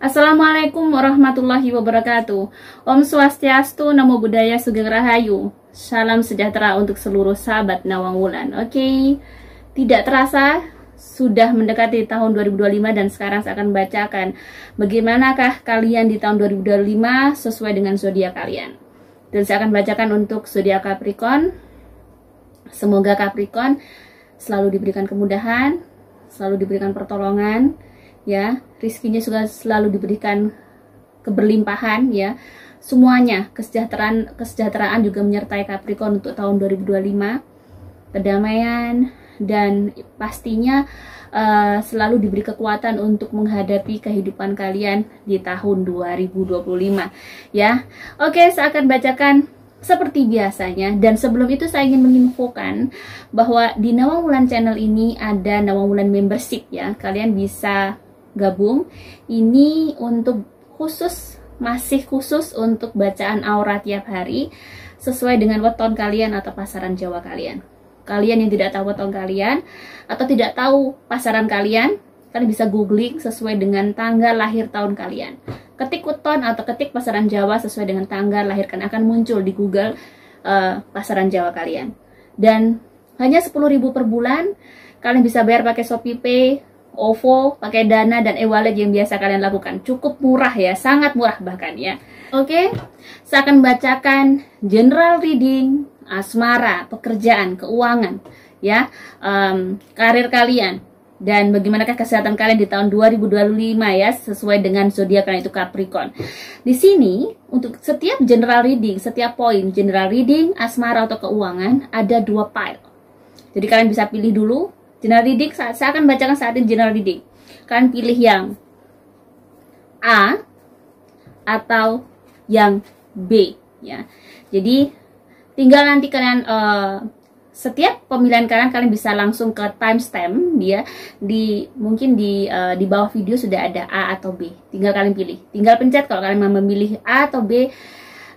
Assalamualaikum warahmatullahi wabarakatuh. Om Swastiastu, Namo Buddhaya, Sugeng Rahayu. Salam sejahtera untuk seluruh sahabat Nawang Wulan. Oke, tidak terasa sudah mendekati tahun 2025 dan sekarang saya akan bacakan bagaimanakah kalian di tahun 2025 sesuai dengan zodiak kalian. Dan saya akan bacakan untuk zodiak Capricorn. Semoga Capricorn selalu diberikan kemudahan, selalu diberikan pertolongan, ya, rizkinya juga selalu diberikan keberlimpahan, ya, semuanya, kesejahteraan juga menyertai Capricorn untuk tahun 2025, kedamaian, dan pastinya selalu diberi kekuatan untuk menghadapi kehidupan kalian di tahun 2025, ya. Oke, saya akan bacakan seperti biasanya, dan sebelum itu saya ingin menginfokan bahwa di Nawang Wulan channel ini ada Nawang Wulan membership, ya. Kalian bisa gabung. Ini untuk masih khusus untuk bacaan aura tiap hari sesuai dengan weton kalian atau pasaran Jawa kalian. Kalian yang tidak tahu weton kalian atau tidak tahu pasaran kalian bisa googling sesuai dengan tanggal lahir tahun kalian. Ketik weton atau ketik pasaran Jawa sesuai dengan tanggal lahir kan akan muncul di Google pasaran Jawa kalian. Dan hanya 10.000 per bulan. Kalian bisa bayar pakai ShopeePay, OVO, pakai Dana, dan e-wallet yang biasa kalian lakukan. Cukup murah, ya, sangat murah bahkan, ya. Oke, saya akan bacakan general reading, asmara, pekerjaan, keuangan, ya, karir kalian, dan bagaimanakah kesehatan kalian di tahun 2025, ya, sesuai dengan zodiak kalian itu Capricorn. Di sini untuk setiap general reading, setiap poin general reading, asmara atau keuangan ada 2 pile. Jadi kalian bisa pilih dulu. General reading, saya akan bacakan saat ini general reading. Kalian pilih yang A atau yang B, ya. Jadi tinggal nanti kalian setiap pemilihan kalian bisa langsung ke timestamp, dia mungkin di bawah video sudah ada A atau B. Tinggal kalian pilih. Tinggal pencet kalau kalian mau memilih A atau B.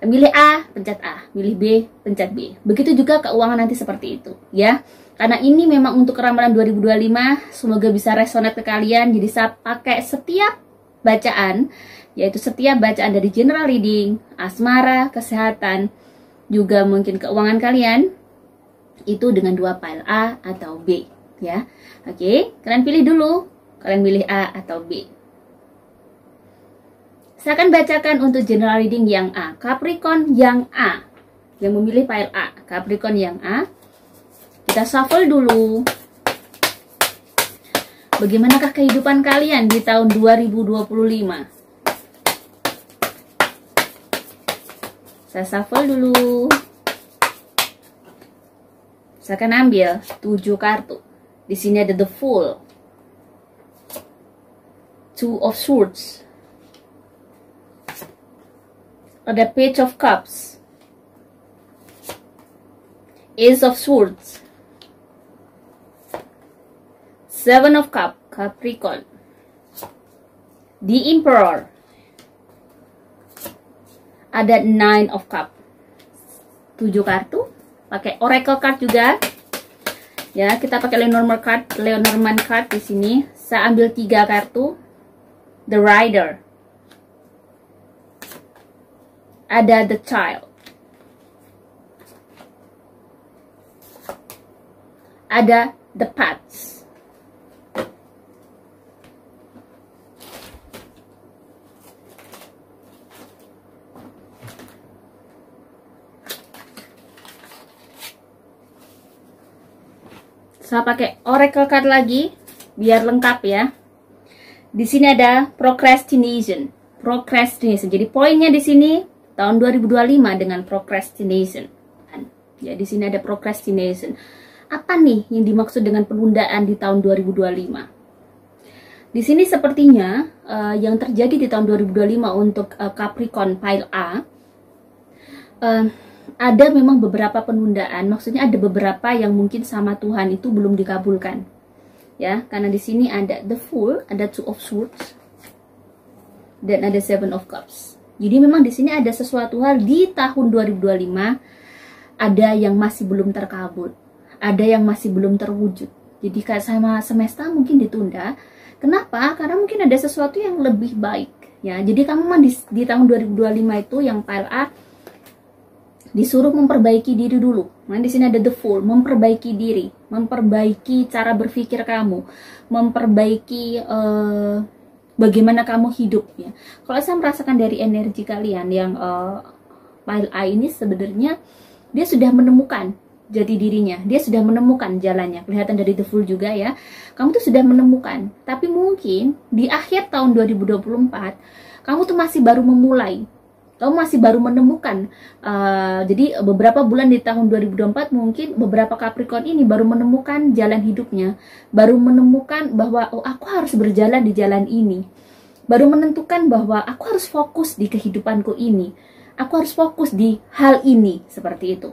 Milih A, pencet A. Milih B, pencet B. Begitu juga keuangan nanti seperti itu, ya. Karena ini memang untuk ramalan 2025, semoga bisa resonate ke kalian. Jadi saya pakai setiap bacaan, yaitu setiap bacaan dari general reading, asmara, kesehatan, juga mungkin keuangan kalian, itu dengan 2 file A atau B, ya. Oke, kalian pilih dulu, kalian pilih A atau B. Saya akan bacakan untuk general reading yang A, Capricorn yang A, yang memilih file A, Capricorn yang A. Kita shuffle dulu. Bagaimanakah kehidupan kalian di tahun 2025? Saya shuffle dulu. Saya akan ambil 7 kartu. Di sini ada The Fool, 2 of Swords, ada Page of Cups, Ace of Swords, 7 of Cups, Capricorn, The Emperor, ada 9 of Cups. 7 kartu, pakai Oracle card juga, ya. Kita pakai Lenormand card di sini. Saya ambil 3 kartu, The Rider, ada The Child, ada The Paths. Saya pakai Oracle card lagi biar lengkap, ya. Di sini ada procrastination. Jadi poinnya di sini tahun 2025 dengan procrastination. Ya, di sini ada procrastination. Apa nih yang dimaksud dengan penundaan di tahun 2025? Di sini sepertinya yang terjadi di tahun 2025 untuk Capricorn pile A, ada memang beberapa penundaan, maksudnya ada beberapa yang mungkin sama Tuhan itu belum dikabulkan, ya. Karena di sini ada The Fool, ada 2 of Swords, dan ada 7 of Cups. Jadi memang di sini ada sesuatu hal di tahun 2025, ada yang masih belum terkabul, ada yang masih belum terwujud. Jadi kayak sama semesta mungkin ditunda. Kenapa? Karena mungkin ada sesuatu yang lebih baik Ya, jadi kamu mah di tahun 2025 itu yang pile A disuruh memperbaiki diri dulu. Nah, di sini ada the Fool, memperbaiki diri, memperbaiki cara berpikir kamu, memperbaiki bagaimana kamu hidup ya. Kalau saya merasakan dari energi kalian yang pile A ini sebenarnya dia sudah menemukan jati dirinya, dia sudah menemukan jalannya. Kelihatan dari the Fool juga ya. Kamu tuh sudah menemukan, tapi mungkin di akhir tahun 2024 kamu tuh masih baru memulai. Kamu masih baru menemukan. Jadi beberapa bulan di tahun 2024 mungkin beberapa Capricorn ini baru menemukan jalan hidupnya, baru menemukan bahwa oh, aku harus berjalan di jalan ini. Baru menentukan bahwa aku harus fokus di kehidupanku ini. Aku harus fokus di hal ini, seperti itu.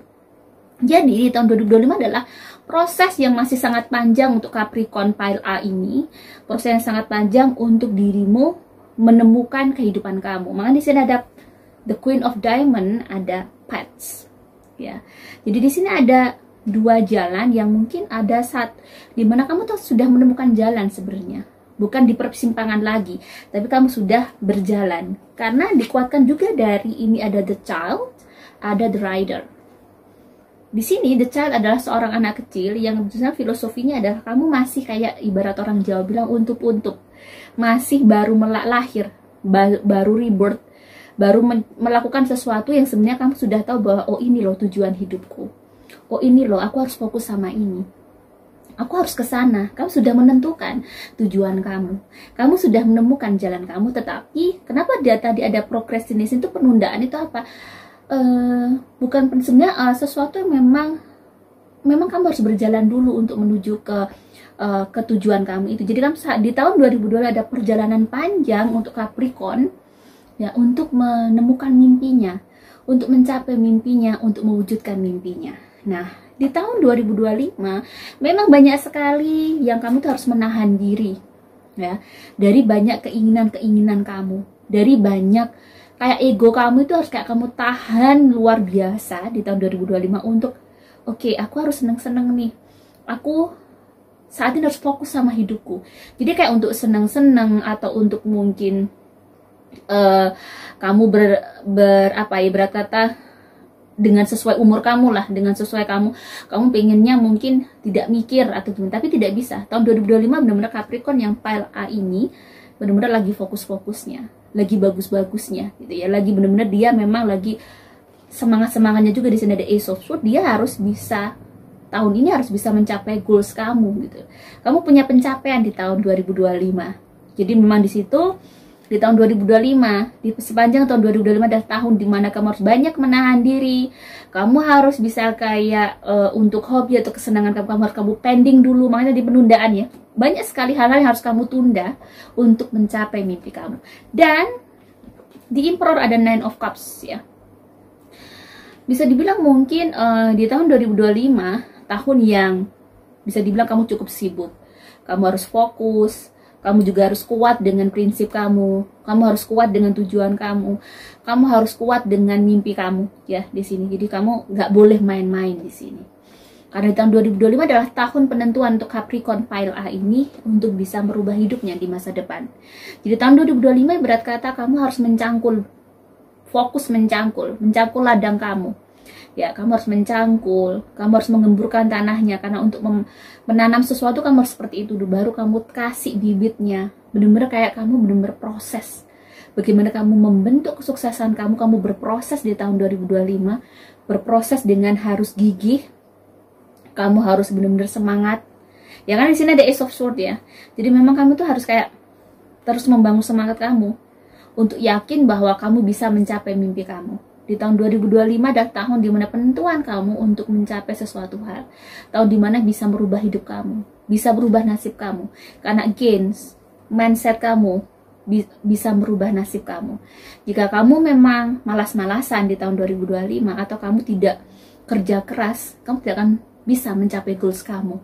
Jadi di tahun 2025 adalah proses yang masih sangat panjang untuk Capricorn pile A ini, proses yang sangat panjang untuk dirimu menemukan kehidupan kamu. Makanya di sini ada the Queen of Diamond, ada Pets. Ya. Jadi di sini ada dua jalan yang mungkin ada saat dimana kamu tuh sudah menemukan jalan sebenarnya. Bukan di persimpangan lagi, tapi kamu sudah berjalan. Karena dikuatkan juga dari ini ada the Child, ada the Rider. Di sini the child adalah seorang anak kecil yang sebenarnya filosofinya adalah kamu masih kayak ibarat orang Jawa bilang untup-untup, masih baru lahir, baru rebirth, baru melakukan sesuatu yang sebenarnya kamu sudah tahu bahwa oh ini loh tujuan hidupku, oh ini loh aku harus fokus sama ini, aku harus ke sana. Kamu sudah menentukan tujuan kamu sudah menemukan jalan kamu. Tetapi kenapa tadi ada procrastination, itu penundaan, itu apa? Bukan sebenarnya sesuatu yang memang kamu harus berjalan dulu untuk menuju ke tujuan kamu itu. Jadi kamu di tahun 2022 ada perjalanan panjang untuk Capricorn ya, untuk menemukan mimpinya, untuk mencapai mimpinya, untuk mewujudkan mimpinya. Nah, di tahun 2025 memang banyak sekali yang kamu tuh harus menahan diri ya, dari banyak keinginan-keinginan kamu, dari banyak kayak ego kamu itu harus kayak kamu tahan luar biasa di tahun 2025 untuk oke, aku harus seneng-seneng nih. Aku saat ini harus fokus sama hidupku. Jadi kayak untuk seneng-seneng atau untuk mungkin kamu berat kata dengan sesuai umur kamu lah, dengan sesuai kamu pengennya mungkin tidak mikir atau gimana, tapi tidak bisa. Tahun 2025 benar-benar Capricorn yang pile A ini benar-benar lagi fokus-fokusnya, lagi bagus-bagusnya gitu ya, lagi benar-benar dia memang lagi semangatnya juga. Di sini ada Ace of Swords, dia harus bisa tahun ini harus bisa mencapai goals kamu gitu. Kamu punya pencapaian di tahun 2025. Jadi memang di situ di tahun 2025, di sepanjang tahun 2025 adalah tahun dimana kamu harus banyak menahan diri. Kamu harus bisa kayak untuk hobi atau kesenangan kamu harus kamu pending dulu. Makanya di penundaan ya, banyak sekali hal-hal yang harus kamu tunda untuk mencapai mimpi kamu. Dan di Emperor ada Nine of Cups ya. Bisa dibilang mungkin di tahun 2025 tahun yang bisa dibilang kamu cukup sibuk. Kamu harus fokus. Kamu juga harus kuat dengan prinsip kamu harus kuat dengan tujuan kamu harus kuat dengan mimpi kamu ya di sini. Jadi kamu nggak boleh main-main di sini. Karena tahun 2025 adalah tahun penentuan untuk Capricorn pile A ini untuk bisa merubah hidupnya di masa depan. Jadi tahun 2025 berat kata kamu harus fokus mencangkul ladang kamu. Ya, kamu harus mencangkul, kamu harus mengemburkan tanahnya, karena untuk menanam sesuatu kamu harus seperti itu dulu, baru kamu kasih bibitnya. Benar-benar kayak kamu benar-benar proses. Bagaimana kamu membentuk kesuksesan kamu berproses di tahun 2025, berproses dengan harus gigih, kamu harus benar-benar semangat. Ya kan di sini ada Ace of Swords ya. Jadi memang kamu tuh harus kayak terus membangun semangat kamu untuk yakin bahwa kamu bisa mencapai mimpi kamu. Di tahun 2025 adalah tahun dimana penentuan kamu untuk mencapai sesuatu hal. Tahun dimana bisa merubah hidup kamu, bisa berubah nasib kamu. Karena again, mindset kamu bisa merubah nasib kamu. Jika kamu memang malas-malasan di tahun 2025 atau kamu tidak kerja keras, kamu tidak akan bisa mencapai goals kamu.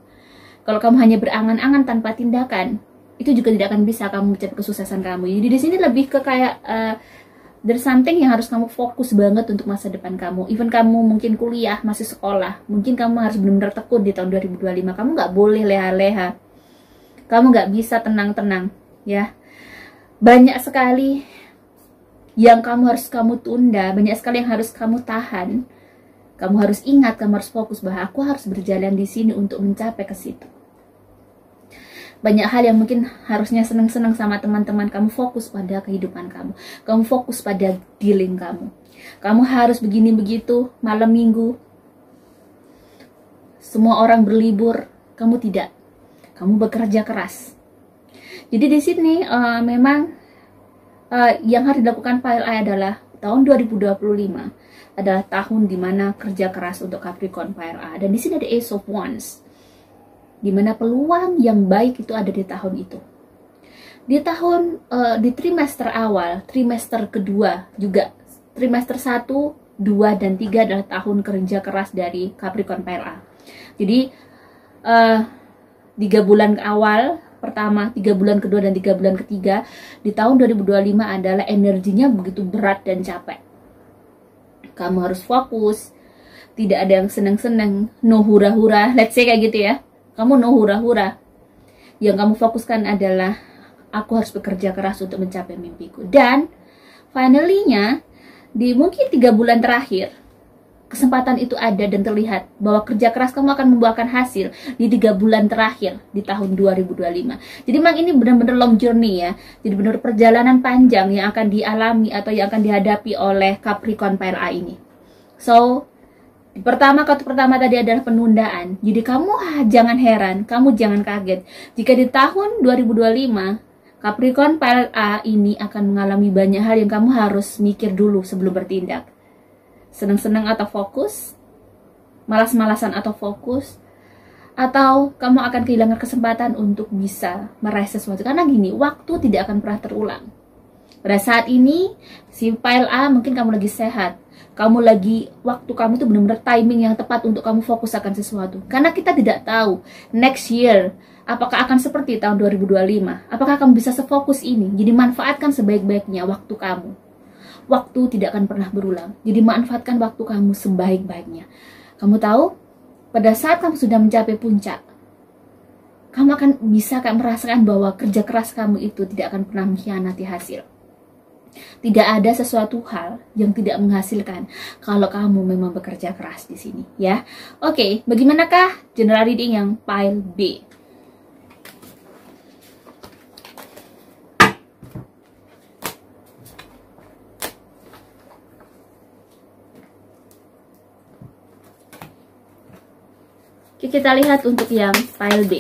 Kalau kamu hanya berangan-angan tanpa tindakan, itu juga tidak akan bisa kamu mencapai kesuksesan kamu. Jadi di sini lebih ke kayak there's something yang harus kamu fokus banget untuk masa depan kamu. Even kamu mungkin kuliah, masih sekolah, mungkin kamu harus benar-benar tekun di tahun 2025. Kamu nggak boleh leha-leha. Kamu nggak bisa tenang-tenang, ya. Banyak sekali yang harus kamu tunda, banyak sekali yang harus kamu tahan. Kamu harus ingat, kamu harus fokus bahwa aku harus berjalan di sini untuk mencapai ke situ. Banyak hal yang mungkin harusnya senang-senang sama teman-teman, kamu fokus pada kehidupan kamu. Kamu fokus pada dealing kamu. Kamu harus begini begitu, malam minggu semua orang berlibur, kamu tidak. Kamu bekerja keras. Jadi di sini memang yang harus dilakukan Pile A adalah tahun 2025 adalah tahun dimana kerja keras untuk Capricorn Pile A. Dan di sini ada Ace of Wands, dimana peluang yang baik itu ada di tahun itu. Di trimester awal, trimester kedua juga, trimester 1, 2, dan 3 adalah tahun kerja keras dari Capricorn Pile A. Jadi 3 bulan awal pertama, 3 bulan kedua, dan 3 bulan ketiga di tahun 2025 adalah energinya begitu berat dan capek. Kamu harus fokus, tidak ada yang seneng-seneng, no hura-hura, let's say kayak gitu ya. Kamu no hura-hura. Yang kamu fokuskan adalah aku harus bekerja keras untuk mencapai mimpiku. Dan finally-nya di mungkin 3 bulan terakhir kesempatan itu ada dan terlihat bahwa kerja keras kamu akan membuahkan hasil di 3 bulan terakhir di tahun 2025. Jadi memang ini benar-benar long journey ya. Jadi benar perjalanan panjang yang akan dialami atau yang akan dihadapi oleh Capricorn Pile A ini. So, kata pertama tadi adalah penundaan. Jadi kamu jangan heran, kamu jangan kaget jika di tahun 2025 Capricorn Pile A ini akan mengalami banyak hal yang kamu harus mikir dulu sebelum bertindak. Senang-senang atau fokus, malas-malasan atau fokus, atau kamu akan kehilangan kesempatan untuk bisa meraih sesuatu. Karena gini, waktu tidak akan pernah terulang. Pada saat ini, si Pile A mungkin kamu lagi sehat, waktu kamu itu benar-benar timing yang tepat untuk kamu fokus akan sesuatu. Karena kita tidak tahu next year apakah akan seperti tahun 2025. Apakah kamu bisa sefokus ini? Jadi manfaatkan sebaik-baiknya waktu kamu. Waktu tidak akan pernah berulang. Jadi manfaatkan waktu kamu sebaik-baiknya. Kamu tahu, pada saat kamu sudah mencapai puncak, kamu akan bisa merasakan bahwa kerja keras kamu itu tidak akan pernah mengkhianati hasil. Tidak ada sesuatu hal yang tidak menghasilkan kalau kamu memang bekerja keras di sini, ya. Oke, bagaimanakah general reading yang Pile B? Oke, kita lihat untuk yang Pile B.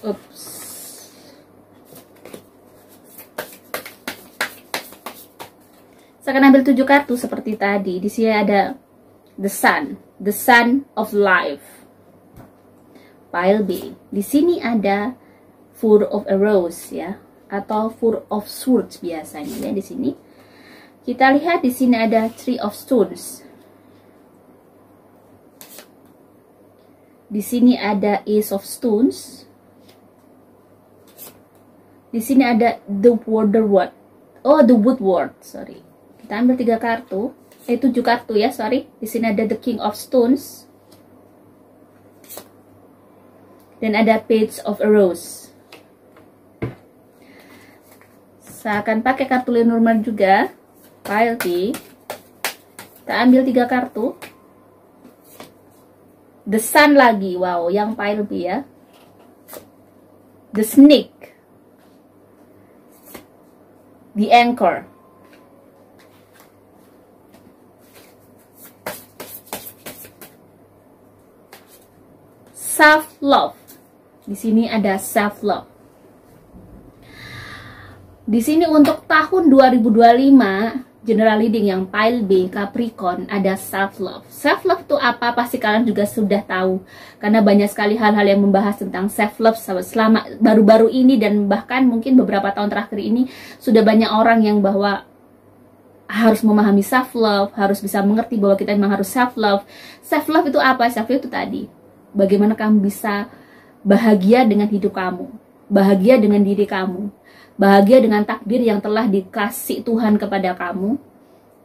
Oops. Saya akan ambil 7 kartu seperti tadi. Di sini ada the sun of life. Pile B. Di sini ada Four of Arrows ya, atau Four of Swords biasanya ya di sini. Kita lihat di sini ada Three of Stones. Di sini ada Ace of Stones. Di sini ada the Woodward, sorry. Kita ambil 3 kartu, 7 kartu ya, sorry. Di sini ada the King of Stones. Dan ada Page of Arrows. Saya akan pakai kartu Lenormand juga. Pile B. Kita ambil 3 kartu. The Sun lagi, wow, yang Pile B ya. The Snake. The Anchor. Self-love. Di sini ada self-love. Di sini untuk tahun 2025 general reading yang Pile B Capricorn ada self-love. Self-love itu apa? Pasti kalian juga sudah tahu. Karena banyak sekali hal-hal yang membahas tentang self-love selama baru-baru ini, dan bahkan mungkin beberapa tahun terakhir ini sudah banyak orang yang bahwa harus memahami self-love, harus bisa mengerti bahwa kita memang harus self-love. Self-love itu apa? Self-love itu tadi, bagaimana kamu bisa bahagia dengan hidup kamu, bahagia dengan diri kamu, bahagia dengan takdir yang telah dikasih Tuhan kepada kamu,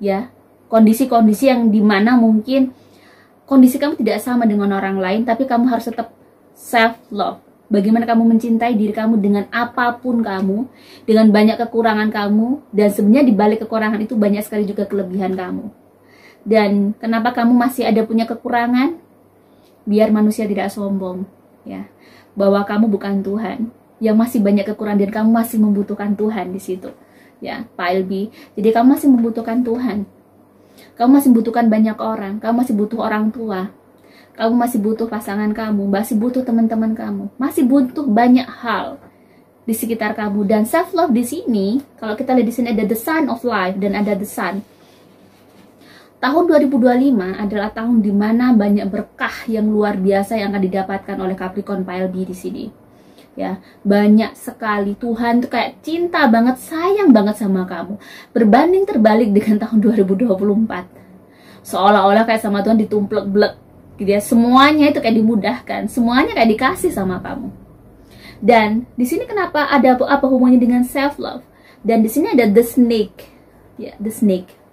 ya. Kondisi-kondisi yang dimana mungkin kondisi kamu tidak sama dengan orang lain, tapi kamu harus tetap self-love, bagaimana kamu mencintai diri kamu dengan apapun kamu, dengan banyak kekurangan kamu, dan sebenarnya di balik kekurangan itu banyak sekali juga kelebihan kamu. Dan kenapa kamu masih ada punya kekurangan? Biar manusia tidak sombong, ya, bahwa kamu bukan Tuhan, yang masih banyak kekurangan dan kamu masih membutuhkan Tuhan di situ, ya, Pak Elbi. Jadi kamu masih membutuhkan Tuhan, kamu masih membutuhkan banyak orang, kamu masih butuh orang tua, kamu masih butuh pasangan kamu, masih butuh teman-teman kamu, masih butuh banyak hal di sekitar kamu. Dan self love di sini, kalau kita lihat di sini ada the sun of life dan ada the sun. Tahun 2025 adalah tahun dimana banyak berkah yang luar biasa yang akan didapatkan oleh Capricorn Pak Elbi di sini. Ya, banyak sekali. Tuhan tuh kayak cinta banget, sayang banget sama kamu. Berbanding terbalik dengan tahun 2024. Seolah-olah kayak sama Tuhan ditumplek-blek gitu ya. Semuanya itu kayak dimudahkan, semuanya kayak dikasih sama kamu. Dan di sini kenapa ada apa hubungannya dengan self love? Dan di sini ada the snake. Ya, the snake.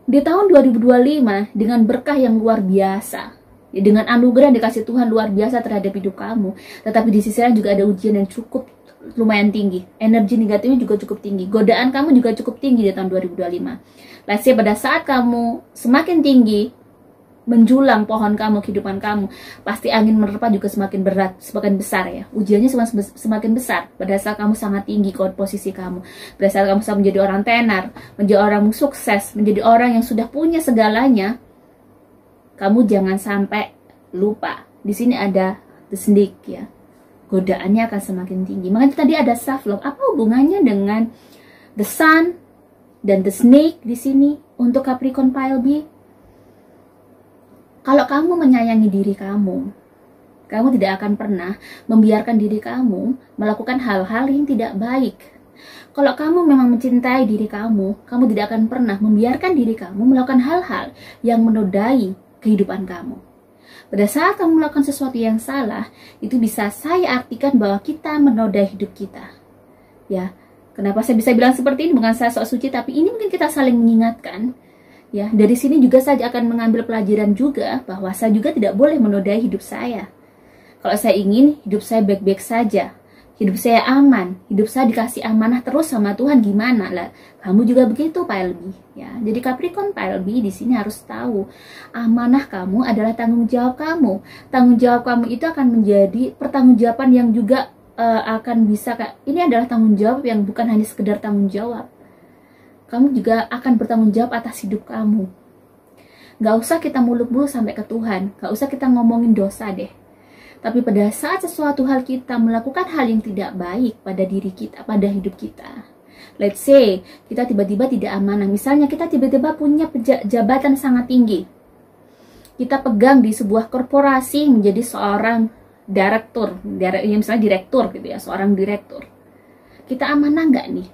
Di tahun 2025 dengan berkah yang luar biasa, ya, dengan anugerah yang dikasih Tuhan luar biasa terhadap hidup kamu, tetapi di sisi lain juga ada ujian yang cukup lumayan tinggi, energi negatifnya juga cukup tinggi, godaan kamu juga cukup tinggi di tahun 2025. Let's say pada saat kamu semakin tinggi menjulang pohon kamu, kehidupan kamu, pasti angin menerpa juga semakin berat, semakin besar ya. Ujiannya semakin besar pada saat kamu sangat tinggi posisi kamu. Pada saat kamu sudah menjadi orang tenar, menjadi orang sukses, menjadi orang yang sudah punya segalanya, kamu jangan sampai lupa. Di sini ada the snake ya. Godaannya akan semakin tinggi. Makanya tadi ada self love. Apa hubungannya dengan the sun dan the snake di sini untuk Capricorn Pak Elbi? Kalau kamu menyayangi diri kamu, kamu tidak akan pernah membiarkan diri kamu melakukan hal-hal yang tidak baik. Kalau kamu memang mencintai diri kamu tidak akan pernah membiarkan diri kamu melakukan hal-hal yang menodai kehidupan kamu. Pada saat kamu melakukan sesuatu yang salah, itu bisa saya artikan bahwa kita menodai hidup kita. Ya, kenapa saya bisa bilang seperti ini? Bukan saya sok suci, tapi ini mungkin kita saling mengingatkan. Ya, dari sini juga saya akan mengambil pelajaran juga bahwa saya juga tidak boleh menodai hidup saya. Kalau saya ingin hidup saya baik-baik saja, hidup saya aman, hidup saya dikasih amanah terus sama Tuhan, gimana lah? Kamu juga begitu Pak Elbi. Ya, jadi Capricorn Pak Elbi di sini harus tahu amanah kamu adalah tanggung jawab kamu. Tanggung jawab kamu itu akan menjadi pertanggungjawaban yang juga akan bisa ini adalah tanggung jawab yang bukan hanya sekedar tanggung jawab. Kamu juga akan bertanggung jawab atas hidup kamu. Gak usah kita muluk-muluk sampai ke Tuhan. Gak usah kita ngomongin dosa deh. Tapi pada saat sesuatu hal kita melakukan hal yang tidak baik pada diri kita, pada hidup kita. Let's say, kita tiba-tiba tidak amanah. Misalnya kita tiba-tiba punya jabatan sangat tinggi. Kita pegang di sebuah korporasi menjadi seorang direktur. Misalnya direktur gitu ya, seorang direktur. Kita amanah nggak nih?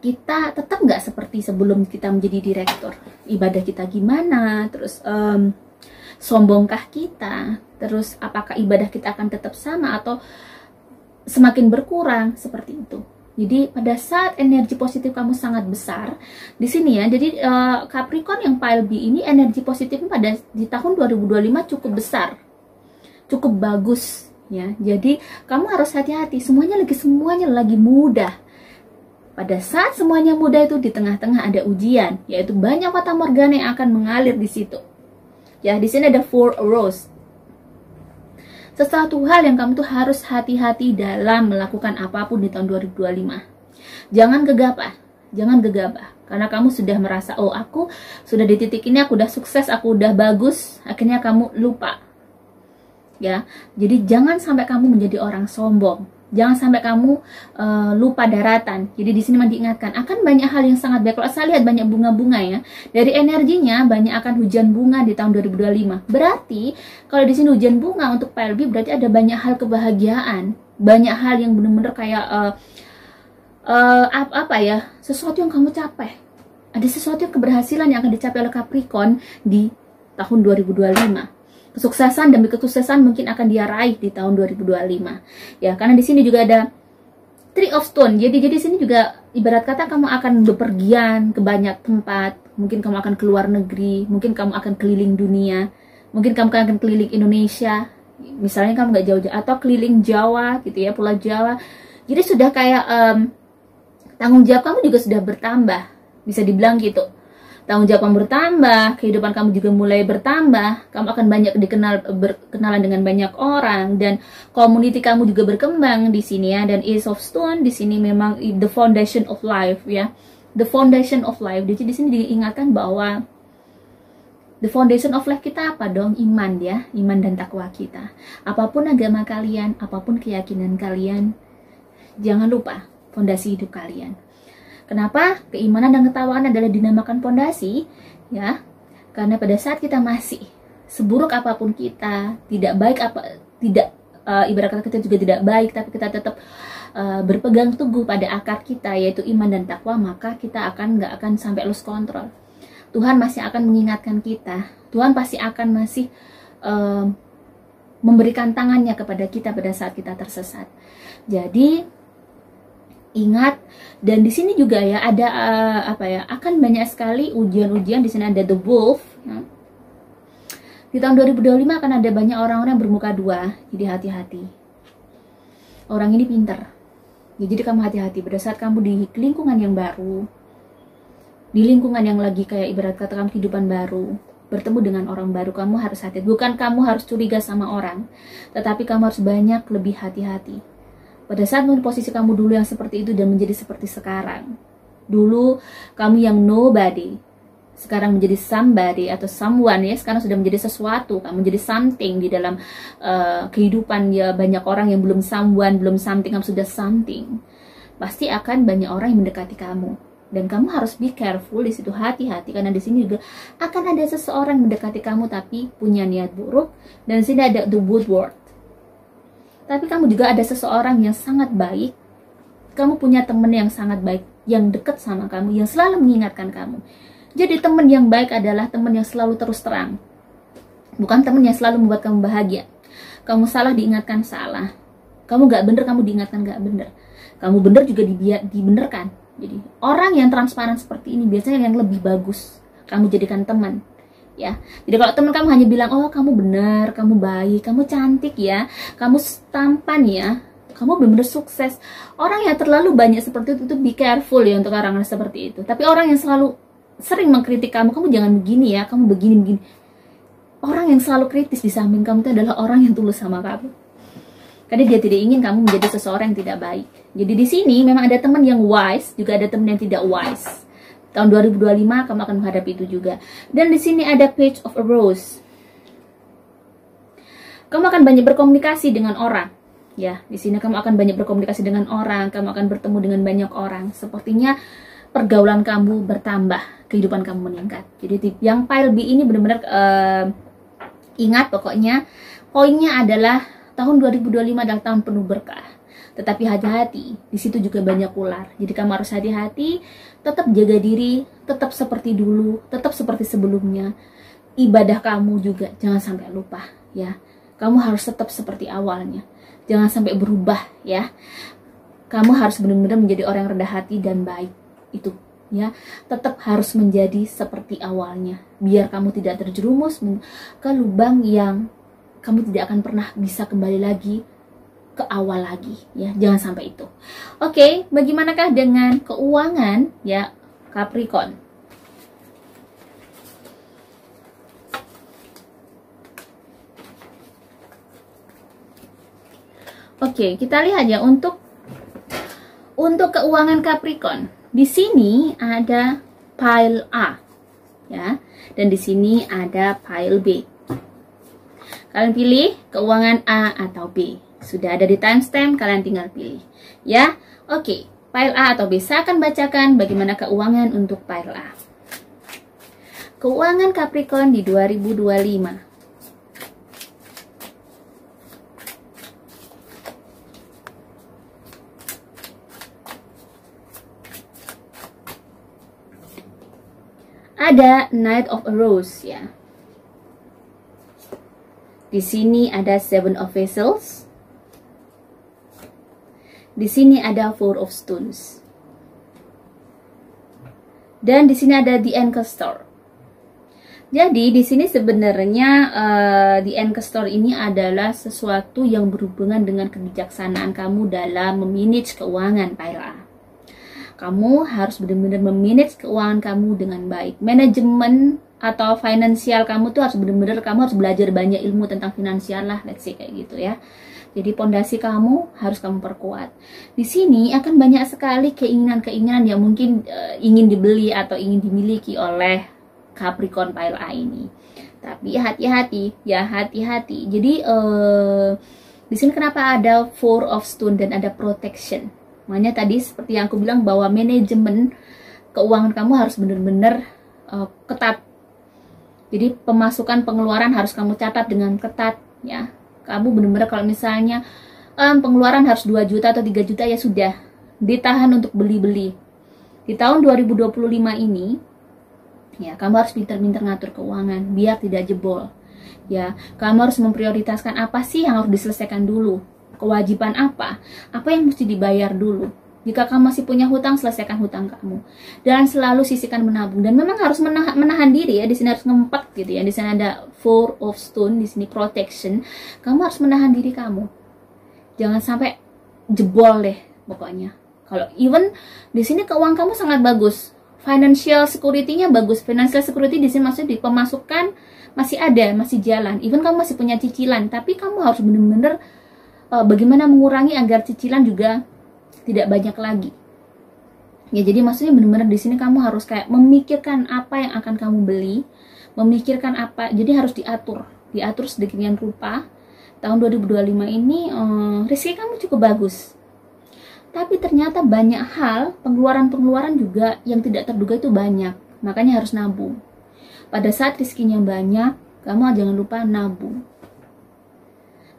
Kita tetap nggak seperti sebelum kita menjadi direktur? Ibadah kita gimana? Terus sombongkah kita? Terus apakah ibadah kita akan tetap sama atau semakin berkurang? Seperti itu. Jadi pada saat energi positif kamu sangat besar di sini ya. Jadi Capricorn yang Pak Elbi ini energi positifnya di tahun 2025 cukup besar, cukup bagus ya. Jadi kamu harus hati-hati. Semuanya lagi mudah. Pada saat semuanya mudah itu di tengah-tengah ada ujian, yaitu banyak fata morgana yang akan mengalir di situ. Ya, di sini ada Four Rose. Sesuatu hal yang kamu tuh harus hati-hati dalam melakukan apapun di tahun 2025. Jangan gegabah, karena kamu sudah merasa, oh aku sudah di titik ini, aku udah sukses, aku udah bagus, akhirnya kamu lupa. Ya, jadi jangan sampai kamu menjadi orang sombong. Jangan sampai kamu lupa daratan. Jadi di sini diingatkan akan banyak hal yang sangat baik. Kalau saya lihat banyak bunga-bunga ya. Dari energinya banyak akan hujan bunga di tahun 2025. Berarti kalau di sini hujan bunga untuk Pak Elbi berarti ada banyak hal kebahagiaan, banyak hal yang benar-benar kayak apa ya? Sesuatu yang kamu capai. Ada sesuatu yang keberhasilan yang akan dicapai oleh Capricorn di tahun 2025. Kesuksesan demi kesuksesan mungkin akan dia raih di tahun 2025. Ya, karena di sini juga ada Three of Stone. Jadi di sini juga ibarat kata kamu akan bepergian ke banyak tempat. Mungkin kamu akan keluar negeri, mungkin kamu akan keliling dunia, mungkin kamu akan keliling Indonesia. Misalnya kamu nggak jauh-jauh atau keliling Jawa gitu ya, Pulau Jawa. Jadi sudah kayak tanggung jawab kamu juga sudah bertambah, bisa dibilang gitu. Tanggung jawab kamu bertambah, kehidupan kamu juga mulai bertambah, kamu akan banyak berkenalan dengan banyak orang, dan community kamu juga berkembang di sini ya. Dan Ace of Stone di sini memang the foundation of life ya, the foundation of life. Jadi di sini diingatkan bahwa the foundation of life kita apa dong? Iman ya, iman dan takwa kita. Apapun agama kalian, apapun keyakinan kalian, jangan lupa fondasi hidup kalian. Kenapa keimanan dan ketakwaan adalah dinamakan fondasi? Ya, karena pada saat kita masih seburuk apapun kita, tidak baik ibarat kata kita juga tidak baik, tapi kita tetap berpegang teguh pada akar kita, yaitu iman dan takwa, maka kita nggak akan sampai lose control. Tuhan masih akan mengingatkan kita. Tuhan pasti akan masih memberikan tangannya kepada kita pada saat kita tersesat. Jadi ingat, dan di sini juga ya ada akan banyak sekali ujian-ujian. Di sini ada the wolf. Ya. Di tahun 2025 akan ada banyak orang-orang yang bermuka dua, jadi hati-hati. Orang ini pintar. Ya, jadi kamu hati-hati pada saat kamu di lingkungan yang baru, di lingkungan yang lagi kayak ibarat kata kamu kehidupan baru, bertemu dengan orang baru, kamu harus hati-hati. Bukan kamu harus curiga sama orang, tetapi kamu harus banyak lebih hati-hati. Pada saat posisi kamu dulu yang seperti itu dan menjadi seperti sekarang. Dulu kamu yang nobody, sekarang menjadi somebody atau someone ya. Sekarang sudah menjadi sesuatu, kamu menjadi something di dalam kehidupan ya. Banyak orang yang belum someone, belum something, kamu sudah something. Pasti akan banyak orang yang mendekati kamu. Dan kamu harus be careful di situ, hati-hati, karena di sini juga akan ada seseorang mendekati kamu tapi punya niat buruk. Dan di sini ada the woodward. Tapi kamu juga ada seseorang yang sangat baik. Kamu punya teman yang sangat baik, yang dekat sama kamu, yang selalu mengingatkan kamu. Jadi teman yang baik adalah teman yang selalu terus terang. Bukan teman yang selalu membuat kamu bahagia. Kamu salah diingatkan salah. Kamu gak bener, kamu diingatkan gak bener. Kamu bener juga dibenerkan. Jadi orang yang transparan seperti ini biasanya yang lebih bagus kamu jadikan teman. Ya, jadi kalau teman kamu hanya bilang, oh kamu benar, kamu baik, kamu cantik ya, kamu tampan ya, kamu benar-benar sukses. Orang yang terlalu banyak seperti itu be careful ya untuk orang seperti itu. Tapi orang yang selalu sering mengkritik kamu, kamu jangan begini ya, kamu begini. Orang yang selalu kritis di samping kamu itu adalah orang yang tulus sama kamu. Karena dia tidak ingin kamu menjadi seseorang yang tidak baik. Jadi di sini memang ada teman yang wise, juga ada teman yang tidak wise. Tahun 2025 kamu akan menghadapi itu juga. Dan di sini ada Page of a Rose. Kamu akan banyak berkomunikasi dengan orang. Ya, di sini kamu akan banyak berkomunikasi dengan orang, kamu akan bertemu dengan banyak orang. Sepertinya pergaulan kamu bertambah, kehidupan kamu meningkat. Jadi yang pile B ini benar-benar ingat pokoknya poinnya adalah tahun 2025 adalah tahun penuh berkah. Tetapi hati-hati, di situ juga banyak ular. Jadi kamu harus hati-hati, tetap jaga diri, tetap seperti dulu, tetap seperti sebelumnya. Ibadah kamu juga jangan sampai lupa ya. Kamu harus tetap seperti awalnya. Jangan sampai berubah ya. Kamu harus benar-benar menjadi orang yang rendah hati dan baik. Itu ya. Tetap harus menjadi seperti awalnya. Biar kamu tidak terjerumus ke lubang yang kamu tidak akan pernah bisa kembali lagi ke awal lagi ya, jangan sampai itu. Oke, bagaimanakah dengan keuangan ya Capricorn? Oke, kita lihat ya untuk keuangan Capricorn. Di sini ada pile A ya, dan di sini ada pile B. Kalian pilih keuangan A atau B. Sudah ada di timestamp, kalian tinggal pilih. Ya, oke. Pile A atau B. Saya akan bacakan bagaimana keuangan untuk pile A. Keuangan Capricorn di 2025. Ada Knight of a Rose ya. Di sini ada Seven of Vessels. Di sini ada Four of Stones. Dan di sini ada The Ancestor. Jadi di sini sebenarnya the Investor ini adalah sesuatu yang berhubungan dengan kebijaksanaan kamu dalam memanage keuangan, Pile A. Kamu harus benar-benar memanage keuangan kamu dengan baik. Manajemen atau finansial kamu tuh harus benar-benar, kamu harus belajar banyak ilmu tentang finansial lah, let's say kayak gitu ya. Jadi pondasi kamu harus kamu perkuat. Di sini akan banyak sekali keinginan-keinginan yang mungkin ingin dibeli atau ingin dimiliki oleh Capricorn Pile A ini. Tapi hati-hati ya, hati-hati. Jadi di sini kenapa ada Four of Stone dan ada protection? Makanya tadi seperti yang aku bilang bahwa manajemen keuangan kamu harus benar-benar ketat. Jadi pemasukan pengeluaran harus kamu catat dengan ketat ya. Kamu benar-benar kalau misalnya pengeluaran harus 2 juta atau 3 juta ya sudah, ditahan untuk beli-beli. Di tahun 2025 ini ya, kamu harus pintar-pintar ngatur keuangan biar tidak jebol. Ya, kamu harus memprioritaskan apa sih yang harus diselesaikan dulu. Kewajiban apa yang mesti dibayar dulu. Jika kamu masih punya hutang, selesaikan hutang kamu. Dan selalu sisihkan menabung. Dan memang harus menahan diri ya. Di sini harus ngempet gitu ya. Di sini ada Four of Stone, di sini protection. Kamu harus menahan diri kamu. Jangan sampai jebol deh pokoknya. Kalau even di sini keuangan kamu sangat bagus. Financial security-nya bagus. Financial security di sini maksudnya di pemasukan masih ada, masih jalan. Even kamu masih punya cicilan, tapi kamu harus benar-benar bagaimana mengurangi agar cicilan juga tidak banyak lagi. Ya, jadi maksudnya benar-benar di sini kamu harus kayak memikirkan apa yang akan kamu beli, memikirkan apa. Jadi harus diatur sedemikian rupa. Tahun 2025 ini rezeki kamu cukup bagus. Tapi ternyata banyak hal, pengeluaran-pengeluaran juga yang tidak terduga itu banyak. Makanya harus nabung. Pada saat rezekinya banyak, kamu jangan lupa nabung.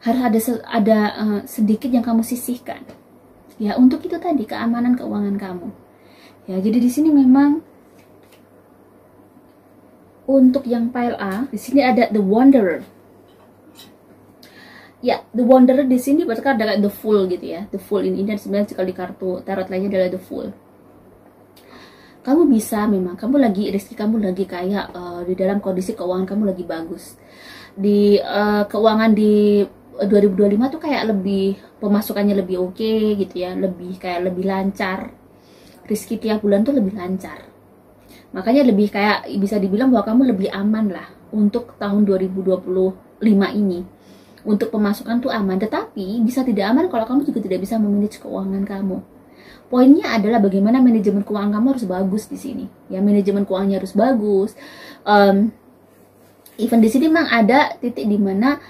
Harus ada sedikit yang kamu sisihkan. Ya, untuk itu tadi keamanan keuangan kamu. Ya, jadi di sini memang untuk yang Pile A, di sini ada The Wanderer. Ya, The Wanderer di sini berarti ada The Fool gitu ya. The Fool ini dan sebenarnya kalau di kartu tarot lainnya adalah The Fool. Kamu bisa memang, rezeki kamu lagi kayak di dalam kondisi keuangan kamu lagi bagus. Di keuangan di 2025 tuh kayak lebih pemasukannya lebih oke gitu ya, lebih lancar. Rezeki tiap bulan tuh lebih lancar. Makanya lebih kayak bisa dibilang bahwa kamu lebih aman lah untuk tahun 2025 ini. Untuk pemasukan tuh aman, tetapi bisa tidak aman kalau kamu juga tidak bisa memanage keuangan kamu. Poinnya adalah bagaimana manajemen keuangan kamu harus bagus di sini. Ya, manajemen keuangannya harus bagus. Even di sini memang ada titik di mana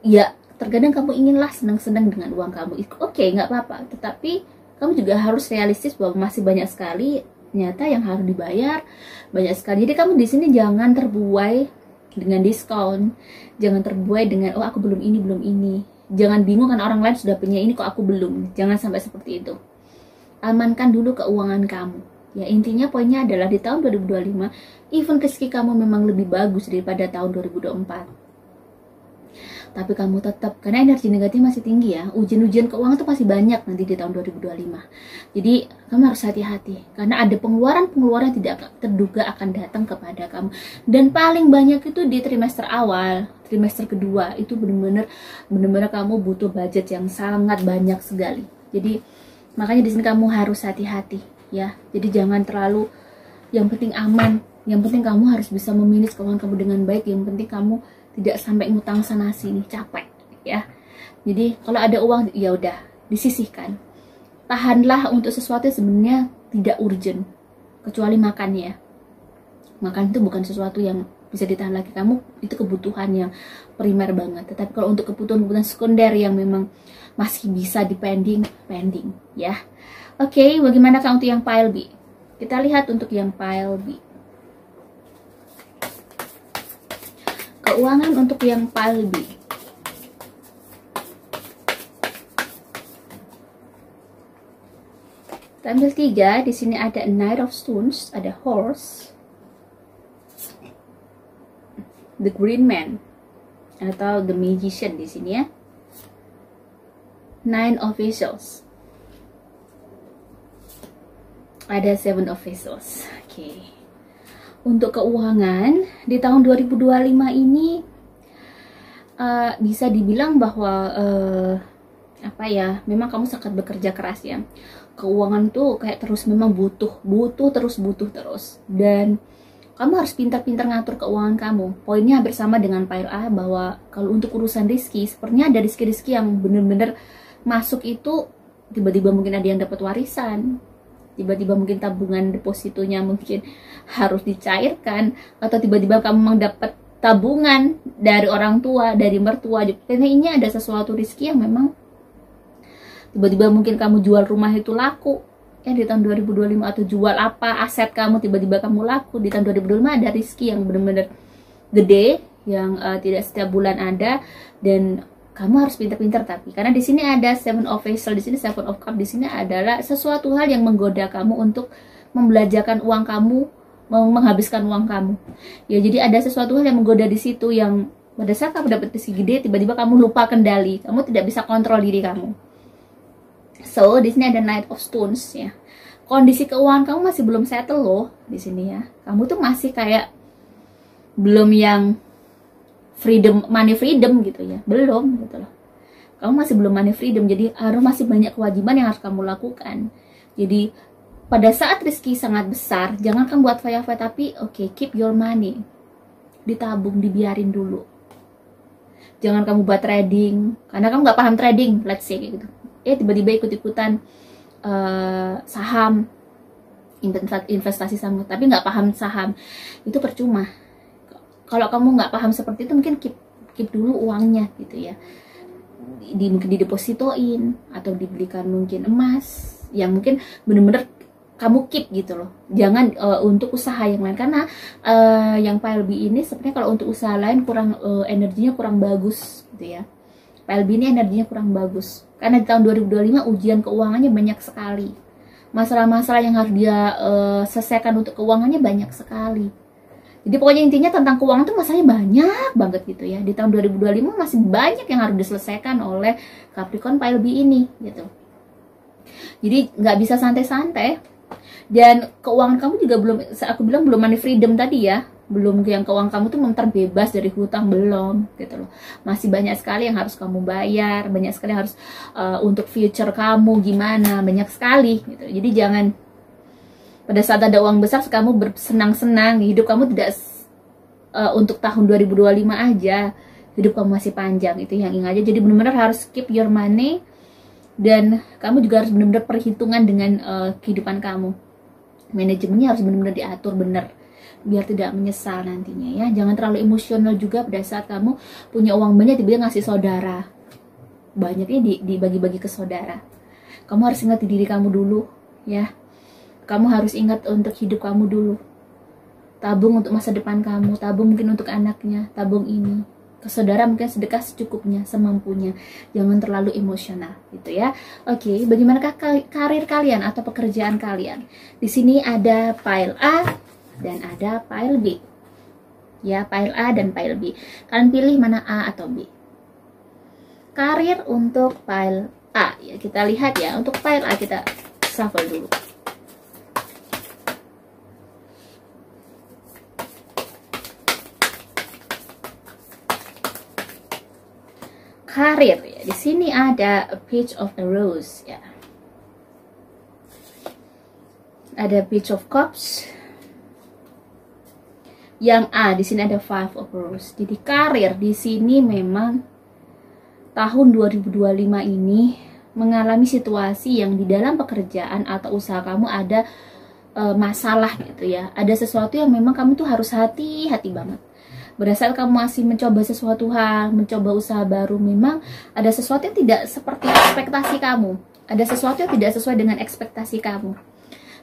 ya terkadang kamu inginlah senang-senang dengan uang kamu. Oke, nggak apa-apa. Tetapi kamu juga harus realistis bahwa masih banyak sekali ternyata yang harus dibayar, banyak sekali. Jadi kamu di sini jangan terbuai dengan diskon, jangan terbuai dengan aku belum ini. Jangan bingung kan orang lain sudah punya ini kok aku belum. Jangan sampai seperti itu. Amankan dulu keuangan kamu. Ya, intinya poinnya adalah di tahun 2025 even rezeki kamu memang lebih bagus daripada tahun 2024. Tapi kamu tetap, karena energi negatif masih tinggi ya, ujian-ujian keuangan tuh masih banyak nanti di tahun 2025. Jadi kamu harus hati-hati karena ada pengeluaran-pengeluaran tidak terduga akan datang kepada kamu. Dan paling banyak itu di trimester awal, trimester kedua itu benar-benar kamu butuh budget yang sangat banyak sekali. Jadi makanya di sini kamu harus hati-hati ya. Jadi jangan terlalu, yang penting aman, yang penting kamu harus bisa memanage keuangan kamu dengan baik, yang penting kamu tidak sampai ngutang sana sini, capek ya. Jadi kalau ada uang ya udah disisihkan. Tahanlah untuk sesuatu yang sebenarnya tidak urgent, kecuali makan ya. Makan itu bukan sesuatu yang bisa ditahan lagi, kamu itu kebutuhan yang primer banget. Tetapi kalau untuk kebutuhan sekunder yang memang masih bisa dipending ya. Oke, bagaimana untuk yang Pile B? Kita lihat untuk yang Pile B. Keuangan untuk yang Pile B. Kita ambil 3, di sini ada Knight of Stones, ada Horse, The Green Man atau The Magician di sini ya. 9 of Vessels. Ada 7 of Vessels. Oke. Untuk keuangan di tahun 2025 ini bisa dibilang bahwa apa ya, memang kamu sangat bekerja keras ya. Keuangan tuh kayak terus memang butuh terus, dan kamu harus pintar-pintar ngatur keuangan kamu. Poinnya hampir sama dengan Pile A, bahwa kalau untuk urusan rezeki, sepertinya ada rezeki-rezeki yang bener-bener masuk itu tiba-tiba mungkin ada yang dapat warisan, tiba-tiba mungkin tabungan depositonya mungkin harus dicairkan, atau tiba-tiba kamu memang dapat tabungan dari orang tua, dari mertua. Karena ini ada sesuatu rezeki yang memang tiba-tiba mungkin kamu jual rumah itu laku ya di tahun 2025, atau jual apa aset kamu tiba-tiba kamu laku di tahun 2025. Ada rezeki yang benar-benar gede yang tidak setiap bulan ada, dan kamu harus pintar-pintar. Tapi karena di sini ada Seven of Vessels, di sini Seven of Cups, di sini adalah sesuatu hal yang menggoda kamu untuk membelanjakan uang kamu, menghabiskan uang kamu. Ya, jadi ada sesuatu hal yang menggoda di situ, yang pada saat kamu dapat rezeki gede, tiba-tiba kamu lupa kendali, kamu tidak bisa kontrol diri kamu. So, di sini ada Knight of Stones ya. Kondisi keuangan kamu masih belum settle loh di sini ya. Kamu tuh masih kayak belum yang freedom, money freedom gitu ya. Belum gitu loh. Kamu masih belum money freedom, jadi harus masih banyak kewajiban yang harus kamu lakukan. Jadi pada saat rezeki sangat besar, jangan kamu buat faya-faya, tapi keep your money, ditabung, dibiarin dulu. Jangan kamu buat trading, karena kamu nggak paham trading, let's say gitu. Tiba-tiba ikut-ikutan saham, investasi saham, tapi nggak paham saham, itu percuma. Kalau kamu nggak paham seperti itu, mungkin keep dulu uangnya gitu ya. Mungkin didepositoin, atau dibelikan mungkin emas, yang mungkin bener-bener kamu keep gitu loh. Jangan untuk usaha yang lain, karena yang Pile B ini sebenarnya kalau untuk usaha lain kurang energinya kurang bagus gitu ya. Pile B ini energinya kurang bagus, karena di tahun 2025 ujian keuangannya banyak sekali. Masalah-masalah yang harus dia selesaikan untuk keuangannya banyak sekali. Jadi pokoknya intinya tentang keuangan tuh masalahnya banyak banget gitu ya. Di tahun 2025 masih banyak yang harus diselesaikan oleh Capricorn Pile B ini gitu. Jadi nggak bisa santai-santai. Dan keuangan kamu juga belum, aku bilang belum money freedom tadi ya, belum yang keuangan kamu tuh terbebas dari hutang, belum gitu loh. Masih banyak sekali yang harus kamu bayar, banyak sekali yang harus untuk future kamu gimana, banyak sekali gitu. Jadi jangan pada saat ada uang besar kamu bersenang-senang. Hidup kamu tidak untuk tahun 2025 aja, hidup kamu masih panjang, itu yang ingat aja. Jadi benar-benar harus keep your money, dan kamu juga harus benar-benar perhitungan dengan kehidupan kamu. Manajemennya harus benar-benar diatur benar, biar tidak menyesal nantinya ya. Jangan terlalu emosional juga pada saat kamu punya uang banyak tiba-tiba ngasih saudara, banyaknya dibagi-bagi ke saudara. Kamu harus ingat diri kamu dulu ya. Kamu harus ingat untuk hidup kamu dulu. Tabung untuk masa depan kamu, tabung mungkin untuk anaknya, tabung ini ke saudara, mungkin sedekah secukupnya, semampunya. Jangan terlalu emosional gitu ya. Oke, bagaimanakah karir kalian atau pekerjaan kalian? Di sini ada Pile A dan ada Pile B. Ya, Pile A dan Pile B. Kalian pilih mana, A atau B? Karir untuk Pile A ya, kita lihat ya. Untuk Pile A kita shuffle dulu. Karir ya, di sini ada a page of a rose ya, ada page of cups. Yang A di sini ada five of rose. Jadi karir di sini memang tahun 2025 ini mengalami situasi yang di dalam pekerjaan atau usaha kamu ada masalah gitu ya. Ada sesuatu yang memang kamu tuh harus hati-hati banget. Pada saat kamu masih mencoba sesuatu hal, mencoba usaha baru, memang ada sesuatu yang tidak seperti ekspektasi kamu. Ada sesuatu yang tidak sesuai dengan ekspektasi kamu.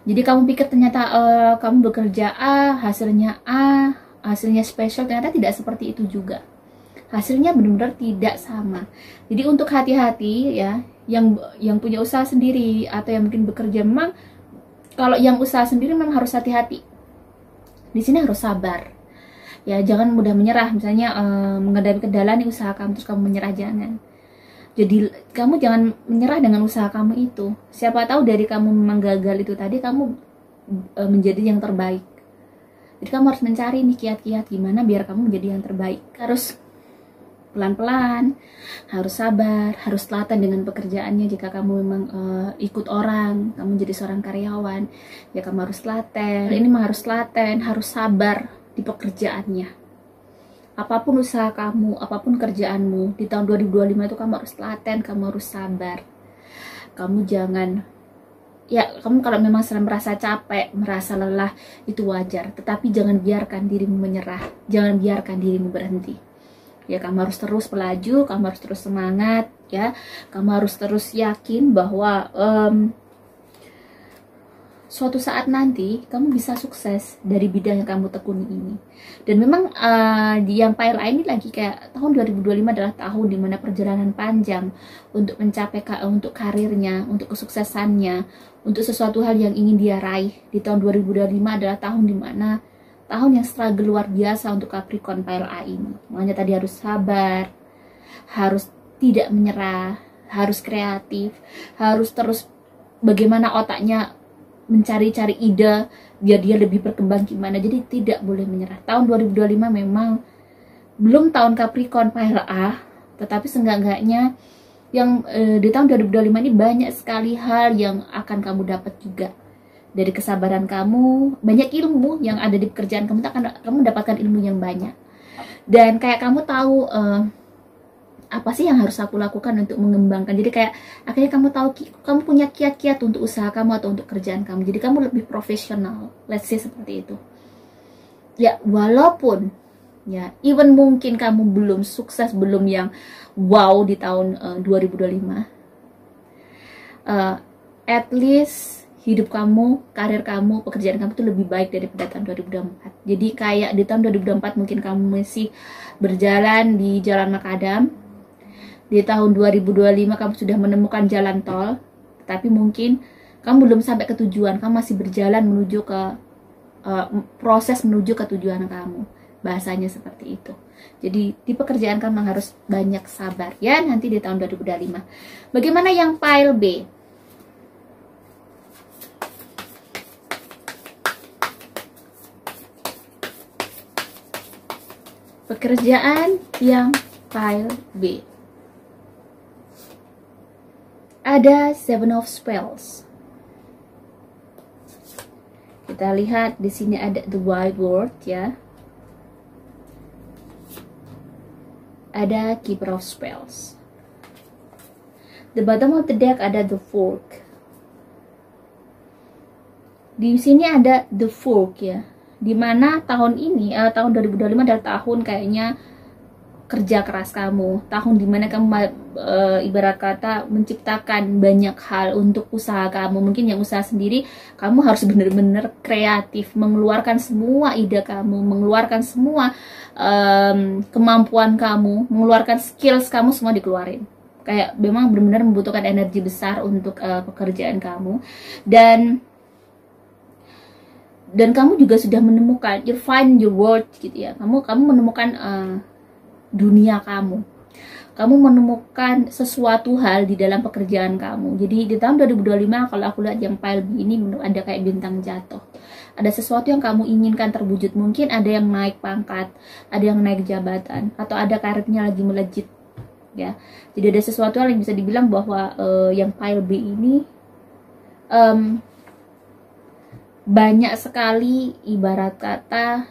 Jadi kamu pikir ternyata kamu bekerja A, hasilnya spesial, ternyata tidak seperti itu juga. Hasilnya benar-benar tidak sama. Jadi untuk hati-hati ya, yang punya usaha sendiri atau yang mungkin bekerja, memang kalau yang usaha sendiri memang harus hati-hati. Di sini harus sabar. Ya, jangan mudah menyerah. Misalnya menghadapi kendala nih usaha kamu, terus kamu menyerah, jangan. Jadi kamu jangan menyerah dengan usaha kamu itu. Siapa tahu dari kamu memang gagal itu tadi, kamu menjadi yang terbaik. Jadi kamu harus mencari nih kiat-kiat gimana biar kamu menjadi yang terbaik. Harus pelan-pelan, harus sabar, harus telaten dengan pekerjaannya. Jika kamu memang ikut orang, kamu jadi seorang karyawan, ya kamu harus telaten. Ini memang harus telaten, harus sabar di pekerjaannya. Apapun usaha kamu, apapun kerjaanmu, di tahun 2025 itu kamu harus telaten, kamu harus sabar. Kamu jangan, ya kamu kalau memang sedang merasa capek, merasa lelah, itu wajar. Tetapi jangan biarkan dirimu menyerah, jangan biarkan dirimu berhenti. Ya kamu harus terus melaju, kamu harus terus semangat, ya kamu harus terus yakin bahwa suatu saat nanti kamu bisa sukses dari bidang yang kamu tekuni ini. Dan memang di yang pile ini lagi kayak tahun 2025 adalah tahun dimana perjalanan panjang untuk mencapai untuk karirnya, untuk kesuksesannya, untuk sesuatu hal yang ingin dia raih. Di tahun 2025 adalah tahun dimana tahun yang struggle luar biasa untuk Capricorn pile A ini. Makanya tadi harus sabar, harus tidak menyerah, harus kreatif, harus terus bagaimana otaknya mencari-cari ide biar dia lebih berkembang gimana. Jadi tidak boleh menyerah. Tahun 2025 memang belum tahun Capricorn pile A, tetapi seenggak-enggaknya yang di tahun 2025 ini banyak sekali hal yang akan kamu dapat juga. Dari kesabaran kamu, banyak ilmu yang ada di pekerjaan kamu, kamu mendapatkan ilmu yang banyak. Dan kayak kamu tahu apa sih yang harus aku lakukan untuk mengembangkan. Jadi kayak akhirnya kamu tahu, kamu punya kiat-kiat untuk usaha kamu atau untuk kerjaan kamu. Jadi kamu lebih profesional, let's say seperti itu. Ya walaupun ya even mungkin kamu belum sukses, belum yang wow di tahun 2025, at least hidup kamu, karir kamu, pekerjaan kamu tuh lebih baik daripada tahun 2024. Jadi kayak di tahun 2024 mungkin kamu masih berjalan di jalan makadam. Di tahun 2025 kamu sudah menemukan jalan tol, tapi mungkin kamu belum sampai ke tujuan, kamu masih berjalan menuju ke proses menuju ke tujuan kamu. Bahasanya seperti itu. Jadi di pekerjaan kamu harus banyak sabar ya nanti di tahun 2025. Bagaimana yang pile B? Pekerjaan yang pile B. Ada Seven of Spells. Kita lihat di sini ada The Wild World ya. Ada Keeper of Spells. The bottom of the deck ada The Fork. Di sini ada The Fork ya. Dimana tahun ini, tahun 2025 adalah tahun kayaknya kerja keras kamu, tahun dimana kamu ibarat kata menciptakan banyak hal untuk usaha kamu. Mungkin yang usaha sendiri, kamu harus benar-benar kreatif, mengeluarkan semua ide kamu, mengeluarkan semua kemampuan kamu, mengeluarkan skills kamu, semua dikeluarin. Kayak memang benar-benar membutuhkan energi besar untuk pekerjaan kamu. Dan kamu juga sudah menemukan, you find your world gitu ya. Kamu menemukan dunia kamu. Kamu menemukan sesuatu hal di dalam pekerjaan kamu. Jadi di tahun 2025 kalau aku lihat yang pile B ini ada kayak bintang jatuh. Ada sesuatu yang kamu inginkan terwujud. Mungkin ada yang naik pangkat, ada yang naik jabatan, atau ada karirnya lagi melejit ya. Jadi ada sesuatu hal yang bisa dibilang bahwa yang pile B ini banyak sekali ibarat kata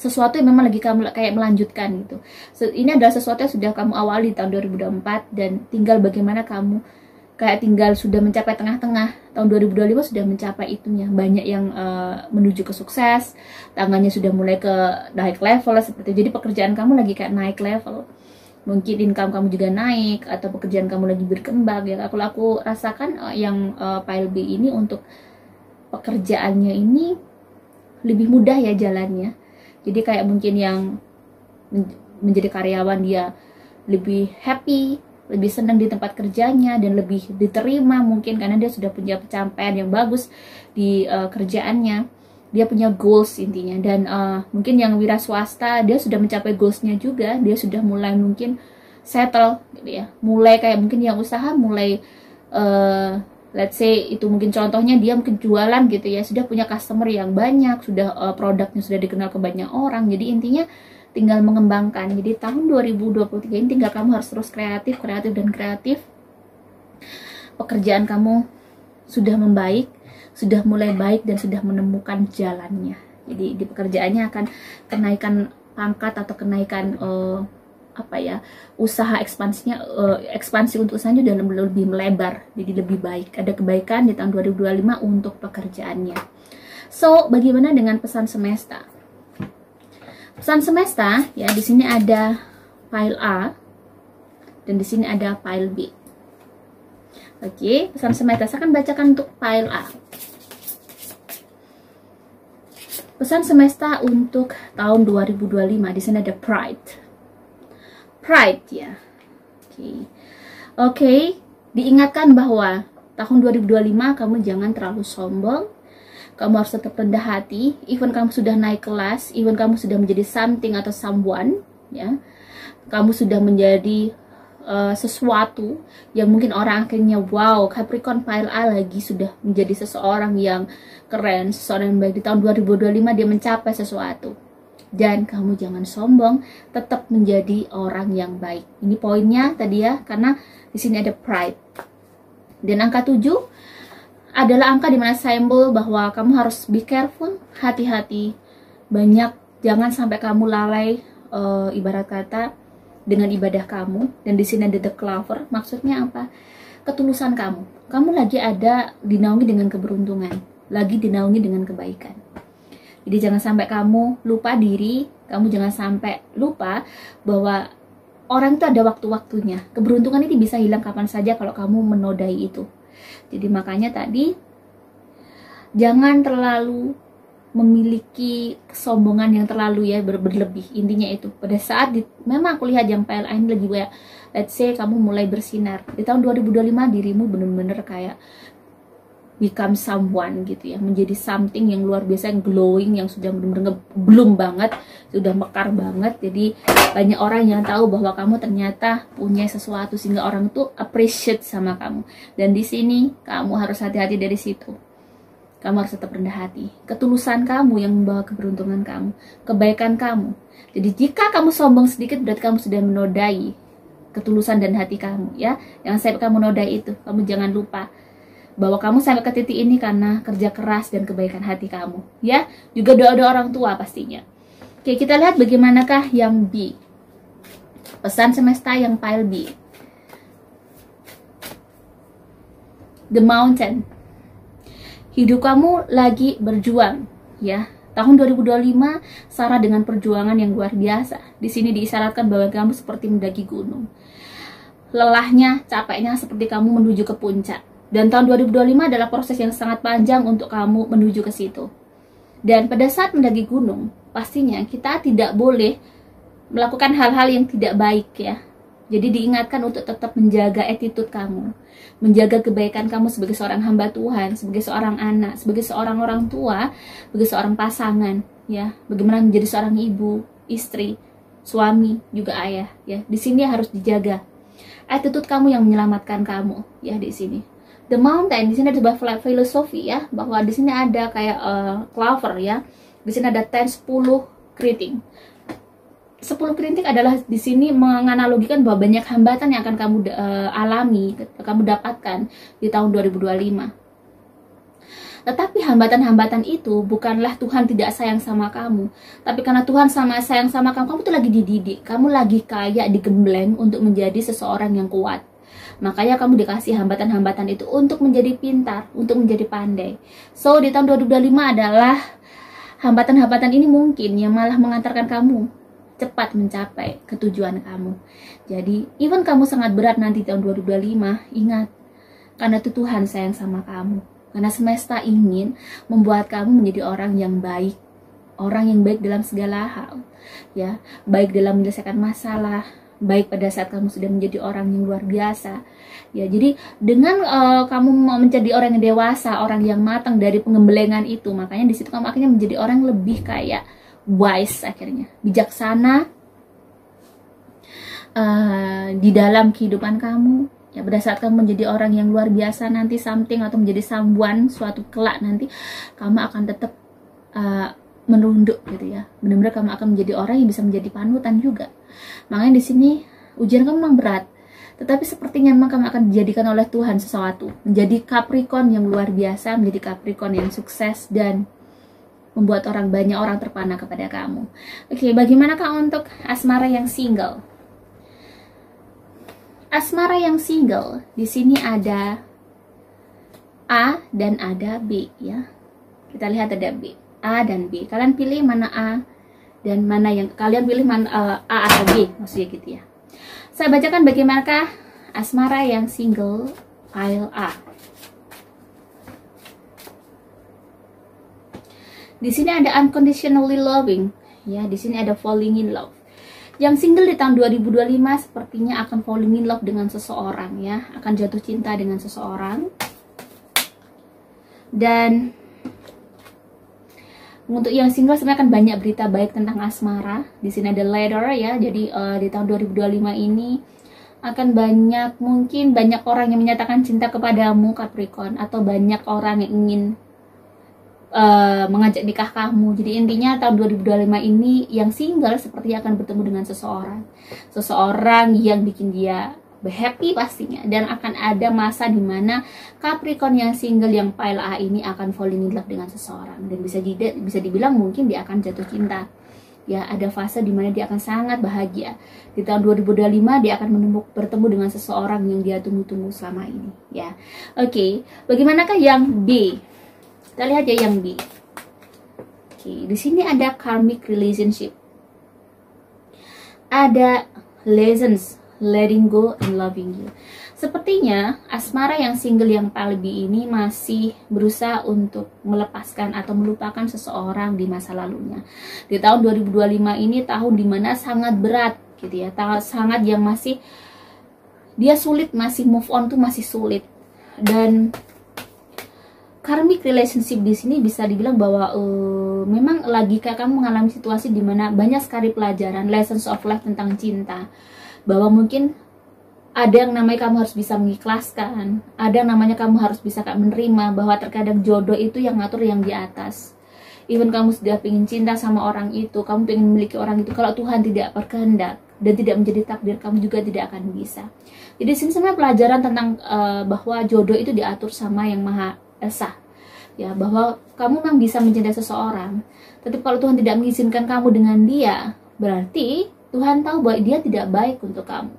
sesuatu yang memang lagi kamu kayak melanjutkan gitu. Ini adalah sesuatu yang sudah kamu awali di tahun 2024 dan tinggal bagaimana kamu kayak tinggal sudah mencapai tengah-tengah. Tahun 2025 sudah mencapai itunya. Banyak yang menuju ke sukses, tangannya sudah mulai ke naik level seperti itu. Jadi pekerjaan kamu lagi kayak naik level. Mungkin income kamu juga naik atau pekerjaan kamu lagi berkembang ya. Kalau aku rasakan yang pile B ini untuk pekerjaannya ini lebih mudah ya jalannya. Jadi kayak mungkin yang menjadi karyawan dia lebih happy, lebih senang di tempat kerjanya dan lebih diterima mungkin karena dia sudah punya pencapaian yang bagus di kerjaannya. Dia punya goals intinya. Dan mungkin yang wira swasta dia sudah mencapai goalsnya juga. Dia sudah mulai mungkin settle gitu ya. Mulai kayak mungkin yang usaha mulai let's say itu mungkin contohnya dia mungkin jualan gitu ya, sudah punya customer yang banyak, sudah produknya sudah dikenal ke banyak orang. Jadi intinya tinggal mengembangkan. Jadi tahun 2023 ini tinggal kamu harus terus kreatif dan kreatif. Pekerjaan kamu sudah membaik, sudah mulai baik dan sudah menemukan jalannya. Jadi di pekerjaannya akan kenaikan pangkat atau kenaikan usaha ekspansi untuk usahanya udah lebih melebar, jadi lebih baik. Ada kebaikan di tahun 2025 untuk pekerjaannya. So, bagaimana dengan pesan semesta? Pesan semesta ya, di sini ada file A dan di sini ada file B. Oke, pesan semesta saya akan bacakan untuk file A. Pesan semesta untuk tahun 2025, di sini ada pride. Pride ya. Oke, diingatkan bahwa tahun 2025 kamu jangan terlalu sombong. Kamu harus tetap rendah hati, even kamu sudah naik kelas, even kamu sudah menjadi something atau someone, ya. Kamu sudah menjadi sesuatu yang mungkin orang akhirnya wow, Capricorn file A lagi sudah menjadi seseorang yang keren, seseorang yang baik. Di tahun 2025 dia mencapai sesuatu. Dan kamu jangan sombong, tetap menjadi orang yang baik. Ini poinnya tadi ya, karena di sini ada pride. Dan angka 7 adalah angka dimana simbol bahwa kamu harus be careful, hati-hati, banyak, jangan sampai kamu lalai, ibarat kata dengan ibadah kamu. Dan di sini ada the clover, maksudnya apa? Ketulusan kamu. Kamu lagi ada dinaungi dengan keberuntungan, lagi dinaungi dengan kebaikan. Jadi jangan sampai kamu lupa diri, kamu jangan sampai lupa bahwa orang itu ada waktu-waktunya. Keberuntungan ini bisa hilang kapan saja kalau kamu menodai itu. Jadi makanya tadi jangan terlalu memiliki kesombongan yang terlalu ya berlebih. Intinya itu pada saat memang aku lihat yang PLN lagi kayak let's say kamu mulai bersinar di tahun 2025, dirimu bener-bener kayak become someone gitu ya, menjadi something yang luar biasa, yang glowing, yang sudah benar-benar belum banget, sudah mekar banget. Jadi banyak orang yang tahu bahwa kamu ternyata punya sesuatu sehingga orang tuh appreciate sama kamu. Dan di sini kamu harus hati-hati dari situ. Kamu harus tetap rendah hati. Ketulusan kamu yang membawa keberuntungan kamu, kebaikan kamu. Jadi jika kamu sombong sedikit berarti kamu sudah menodai ketulusan dan hati kamu ya. Jangan sampai kamu nodai itu. Kamu jangan lupa bahwa kamu sampai ke titik ini karena kerja keras dan kebaikan hati kamu ya, juga doa-doa orang tua pastinya. Oke, kita lihat bagaimanakah yang B, pesan semesta yang file B. The Mountain. Hidup kamu lagi berjuang ya. Tahun 2025 syarat dengan perjuangan yang luar biasa. Di sini diisyaratkan bahwa kamu seperti mendaki gunung. Lelahnya, capeknya seperti kamu menuju ke puncak. Dan tahun 2025 adalah proses yang sangat panjang untuk kamu menuju ke situ. Dan pada saat mendaki gunung, pastinya kita tidak boleh melakukan hal-hal yang tidak baik ya. Jadi diingatkan untuk tetap menjaga attitude kamu, menjaga kebaikan kamu sebagai seorang hamba Tuhan, sebagai seorang anak, sebagai seorang orang tua, sebagai seorang pasangan ya. Bagaimana menjadi seorang ibu, istri, suami, juga ayah ya. Di sini harus dijaga attitude kamu yang menyelamatkan kamu ya di sini. The Mountain di sini ada sebuah filosofi ya, bahwa di sini ada kayak clover ya. Di sini ada 10 keriting. 10 keriting adalah di sini menganalogikan bahwa banyak hambatan yang akan kamu alami, kamu dapatkan di tahun 2025. Tetapi hambatan-hambatan itu bukanlah Tuhan tidak sayang sama kamu, tapi karena Tuhan sayang sama kamu, kamu tuh lagi dididik, kamu lagi kayak digembleng untuk menjadi seseorang yang kuat. Makanya kamu dikasih hambatan-hambatan itu untuk menjadi pintar, untuk menjadi pandai. So, di tahun 2025 adalah hambatan-hambatan ini mungkin yang malah mengantarkan kamu cepat mencapai ketujuan kamu. Jadi, even kamu sangat berat nanti tahun 2025, ingat, karena itu Tuhan sayang sama kamu. Karena semesta ingin membuat kamu menjadi orang yang baik. Orang yang baik dalam segala hal. Ya, baik dalam menyelesaikan masalah, baik pada saat kamu sudah menjadi orang yang luar biasa ya. Jadi dengan kamu mau menjadi orang yang dewasa, orang yang matang dari pengembelengan itu, makanya di situ kamu akhirnya menjadi orang lebih kayak wise, akhirnya bijaksana di dalam kehidupan kamu Ya, pada saat kamu menjadi orang yang luar biasa nanti something atau menjadi someone suatu kelak nanti, kamu akan tetap menunduk gitu ya. Benar-benar kamu akan menjadi orang yang bisa menjadi panutan juga. Makanya di sini ujian kamu memang berat, tetapi sepertinya memang kamu akan dijadikan oleh Tuhan sesuatu, menjadi Capricorn yang luar biasa, menjadi Capricorn yang sukses dan membuat banyak orang terpana kepada kamu. Oke, bagaimanakah untuk asmara yang single? Asmara yang single, di sini ada A dan ada B ya. Kita lihat ada B, A dan B. Kalian pilih mana A dan mana yang kalian pilih, mana A atau B maksudnya gitu ya. Saya bacakan bagaimanakah asmara yang single pile A. Di sini ada unconditionally loving ya, di sini ada falling in love. Yang single di tahun 2025 sepertinya akan falling in love dengan seseorang ya, akan jatuh cinta dengan seseorang. Dan untuk yang single sebenarnya akan banyak berita baik tentang asmara. Di sini ada ladder ya, jadi di tahun 2025 ini akan mungkin banyak orang yang menyatakan cinta kepadamu Capricorn, atau banyak orang yang ingin mengajak nikah kamu. Jadi intinya tahun 2025 ini yang single sepertinya akan bertemu dengan seseorang yang bikin dia happy pastinya, dan akan ada masa dimana Capricorn yang single yang pile A ini akan falling in love dengan seseorang, dan bisa dibilang mungkin dia akan jatuh cinta ya. Ada fase dimana dia akan sangat bahagia. Di tahun 2025 dia akan bertemu dengan seseorang yang dia tunggu-tunggu selama ini ya. Oke, bagaimanakah yang B? Kita lihat ya yang B. Oke, di sini ada karmic relationship. Ada lessons, letting go and loving you. Sepertinya asmara yang single yang pile B ini masih berusaha untuk melepaskan atau melupakan seseorang di masa lalunya. Di tahun 2025 ini tahun dimana sangat berat gitu ya. Sangat yang masih dia sulit, masih move on tuh masih sulit. Dan karmic relationship di sini bisa dibilang bahwa memang lagi kayak kamu mengalami situasi di mana banyak sekali pelajaran, lessons of life tentang cinta. Bahwa mungkin ada yang namanya kamu harus bisa mengikhlaskan, ada yang namanya kamu harus bisa menerima bahwa terkadang jodoh itu yang ngatur yang di atas. Even kamu sudah pengen cinta sama orang itu, kamu pengen memiliki orang itu, kalau Tuhan tidak berkehendak dan tidak menjadi takdir, kamu juga tidak akan bisa. Jadi sini sebenarnya pelajaran tentang bahwa jodoh itu diatur sama yang Maha Esa ya, bahwa kamu memang bisa mencintai seseorang, tapi kalau Tuhan tidak mengizinkan kamu dengan dia, berarti Tuhan tahu bahwa dia tidak baik untuk kamu.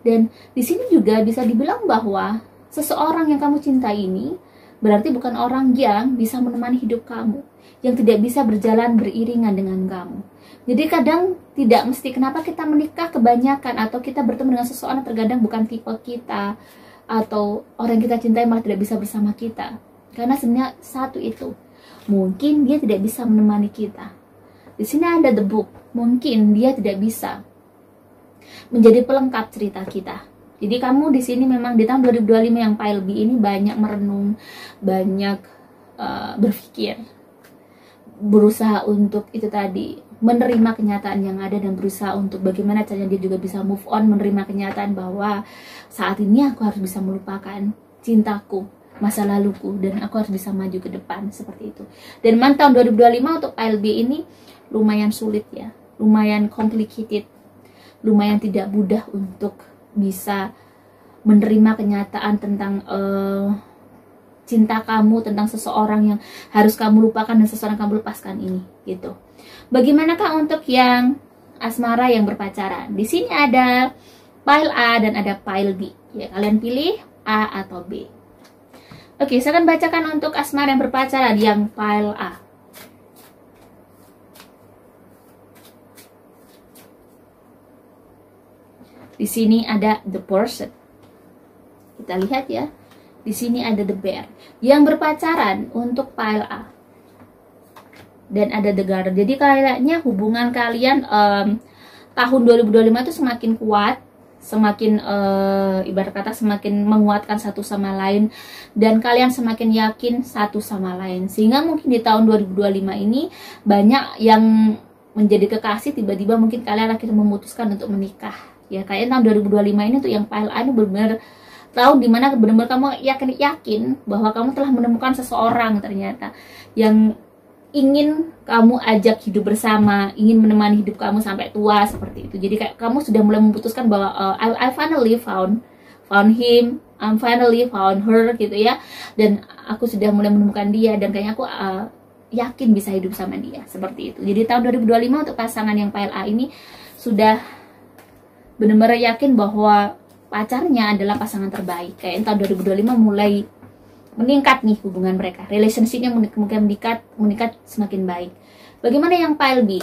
Dan di sini juga bisa dibilang bahwa seseorang yang kamu cintai ini berarti bukan orang yang bisa menemani hidup kamu, yang tidak bisa berjalan beriringan dengan kamu. Jadi kadang tidak mesti kenapa kita menikah kebanyakan atau kita bertemu dengan seseorang terkadang bukan tipe kita, atau orang yang kita cintai malah tidak bisa bersama kita. Karena sebenarnya satu itu, mungkin dia tidak bisa menemani kita. Di sini ada the book, mungkin dia tidak bisa menjadi pelengkap cerita kita. Jadi kamu di sini memang di tahun 2025 yang pile B ini banyak merenung, banyak berpikir, berusaha untuk itu tadi, menerima kenyataan yang ada dan berusaha untuk bagaimana caranya dia juga bisa move on, menerima kenyataan bahwa saat ini aku harus bisa melupakan cintaku, masa laluku, dan aku harus bisa maju ke depan seperti itu. Dan tahun 2025 untuk pile B ini lumayan sulit ya, lumayan complicated, lumayan tidak mudah untuk bisa menerima kenyataan tentang cinta kamu, tentang seseorang yang harus kamu lupakan dan seseorang kamu lepaskan ini gitu. Bagaimanakah untuk yang asmara yang berpacaran? Di sini ada pile A dan ada pile B ya, kalian pilih A atau B. Oke, saya akan bacakan untuk asmara yang berpacaran yang pile A. Di sini ada the person. Kita lihat ya. Di sini ada the bear. Yang berpacaran untuk pile A. Dan ada the garden. Jadi kayaknya hubungan kalian tahun 2025 itu semakin kuat, semakin ibarat kata semakin menguatkan satu sama lain, dan kalian semakin yakin satu sama lain. Sehingga mungkin di tahun 2025 ini banyak yang menjadi kekasih, tiba-tiba mungkin kalian akhirnya memutuskan untuk menikah. Ya, kayaknya tahun 2025 ini tuh yang pile A ini benar-benar tahun dimana benar-benar kamu yakin bahwa kamu telah menemukan seseorang ternyata yang ingin kamu ajak hidup bersama, ingin menemani hidup kamu sampai tua, seperti itu. Jadi kayak kamu sudah mulai memutuskan bahwa I finally found him, I finally found her gitu ya, dan aku sudah mulai menemukan dia, dan kayaknya aku yakin bisa hidup sama dia, seperti itu. Jadi tahun 2025 untuk pasangan yang pile A ini sudah benar-benar yakin bahwa pacarnya adalah pasangan terbaik. Kayak tahun 2025 mulai meningkat nih hubungan mereka, relationshipnya mungkin meningkat semakin baik. Bagaimana yang pile B?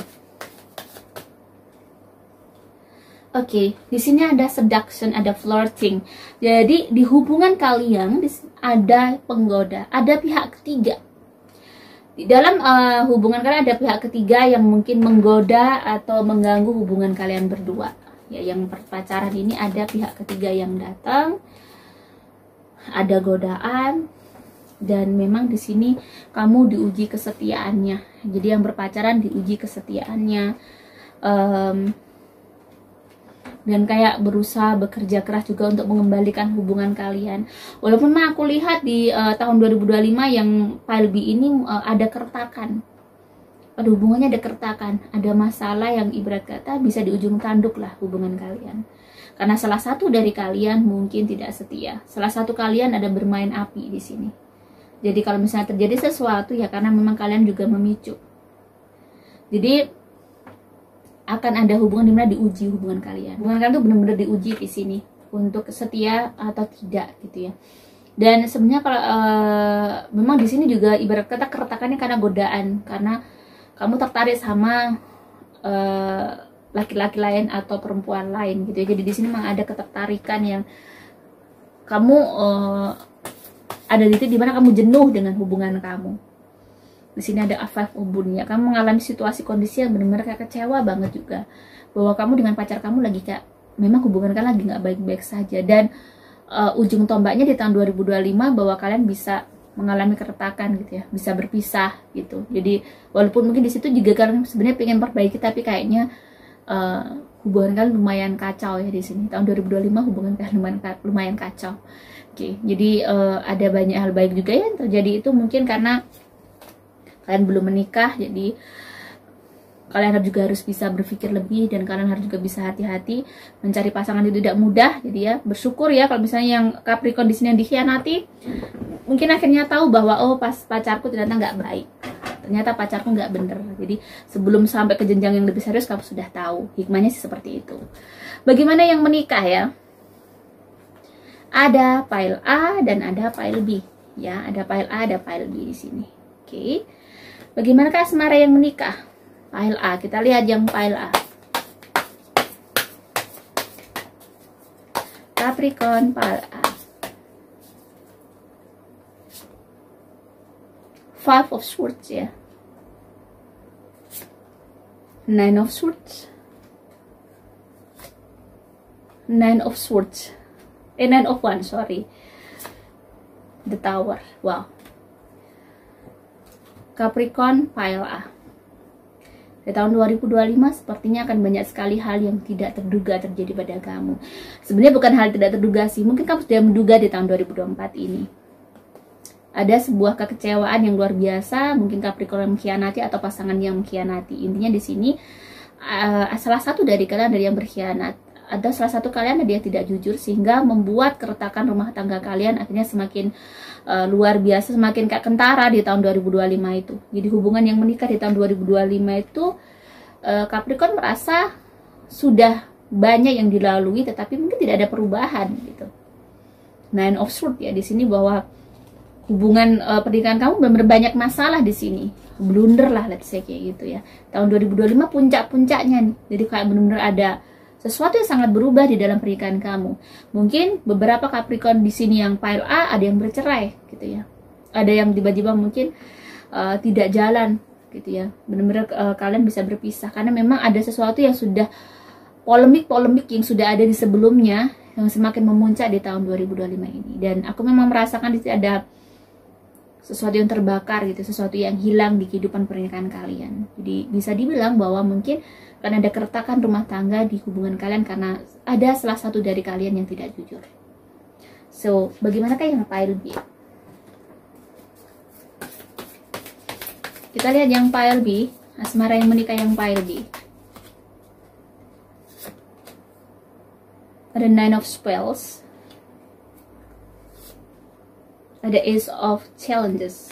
Oke, di sini ada seduction, ada flirting. Jadi di hubungan kalian ada penggoda, ada pihak ketiga. Di dalam hubungan kalian ada pihak ketiga yang mungkin menggoda atau mengganggu hubungan kalian berdua. Ya, yang pacaran ini ada pihak ketiga yang datang, ada godaan. Dan memang di sini kamu diuji kesetiaannya. Jadi yang berpacaran diuji kesetiaannya, dan kayak berusaha bekerja keras juga untuk mengembalikan hubungan kalian. Walaupun aku lihat di tahun 2025 yang pile B ini ada keretakan. Pada hubungannya ada keretakan, ada masalah yang ibarat kata bisa di ujung tanduk lah hubungan kalian. Karena salah satu dari kalian mungkin tidak setia. Salah satu kalian ada bermain api di sini. Jadi kalau misalnya terjadi sesuatu ya karena memang kalian juga memicu. Jadi akan ada hubungan dimana diuji hubungan kalian. Hubungan kalian tuh benar-benar diuji di sini untuk setia atau tidak gitu ya. Dan sebenarnya kalau memang di sini juga ibarat kata keretakannya karena godaan, karena kamu tertarik sama laki-laki lain atau perempuan lain gitu ya. Jadi di sini memang ada ketertarikan yang kamu ada di titik dimana kamu jenuh dengan hubungan kamu. Di sini ada five of Wands ya. Kamu mengalami situasi kondisi yang benar-benar kayak kecewa banget juga. Bahwa kamu dengan pacar kamu lagi kayak memang hubungan kalian lagi nggak baik-baik saja. Dan ujung tombaknya di tahun 2025 bahwa kalian bisa mengalami keretakan gitu ya, bisa berpisah gitu. Jadi walaupun mungkin di situ juga kalian sebenarnya pengen perbaiki, tapi kayaknya hubungan kalian lumayan kacau ya di sini. Tahun 2025 hubungan kalian lumayan kacau. Oke, jadi ada banyak hal baik juga yang terjadi, itu mungkin karena kalian belum menikah, jadi kalian juga harus bisa berpikir lebih, dan kalian harus juga bisa hati-hati. Mencari pasangan itu tidak mudah, jadi ya bersyukur ya kalau misalnya yang Capricorn di sini yang dikhianati, mungkin akhirnya tahu bahwa oh pas pacarku ternyata nggak baik, ternyata pacarku nggak bener. Jadi sebelum sampai ke jenjang yang lebih serius kamu sudah tahu. Hikmahnya sih seperti itu. Bagaimana yang menikah ya? Ada pile A dan ada pile B ya, ada pile A, ada pile B di sini. Oke. Bagaimanakah asmara yang menikah? Pile A, kita lihat yang pile A. Capricorn, pile A. Five of Swords ya. Nine of Swords. Nine of Swords. Nine of Wands, sorry. The Tower. Wow. Capricorn, pile A. Di tahun 2025 sepertinya akan banyak sekali hal yang tidak terduga terjadi pada kamu. Sebenarnya bukan hal tidak terduga sih, mungkin kamu sudah menduga di tahun 2024 ini. Ada sebuah kekecewaan yang luar biasa, mungkin Capricorn yang mengkhianati atau pasangan yang mengkhianati. Intinya di sini salah satu dari kalian ada yang berkhianat. Ada salah satu kalian ada yang tidak jujur, sehingga membuat keretakan rumah tangga kalian akhirnya semakin luar biasa, semakin kayak kentara di tahun 2025 itu. Jadi hubungan yang menikah di tahun 2025 itu Capricorn merasa sudah banyak yang dilalui, tetapi mungkin tidak ada perubahan gitu. Nine of Swords ya di sini, bahwa hubungan pernikahan kamu benar-benar banyak masalah di sini, blunder lah let's say kayak gitu ya. Tahun 2025 puncak-puncaknya nih, jadi kayak benar-benar ada sesuatu yang sangat berubah di dalam pernikahan kamu. Mungkin beberapa Capricorn di sini yang pile A ada yang bercerai gitu ya. Ada yang tiba-tiba mungkin tidak jalan gitu ya. Benar-benar kalian bisa berpisah karena memang ada sesuatu yang sudah polemik-polemik yang sudah ada di sebelumnya yang semakin memuncak di tahun 2025 ini. Dan aku memang merasakan di sini ada sesuatu yang terbakar gitu, sesuatu yang hilang di kehidupan pernikahan kalian. Jadi bisa dibilang bahwa mungkin karena ada keretakan rumah tangga di hubungan kalian karena ada salah satu dari kalian yang tidak jujur. So, bagaimanakah yang pile B? Kita lihat yang pile B, asmara yang menikah yang pile B. Ada Nine of Spells, ada Ace of Challenges,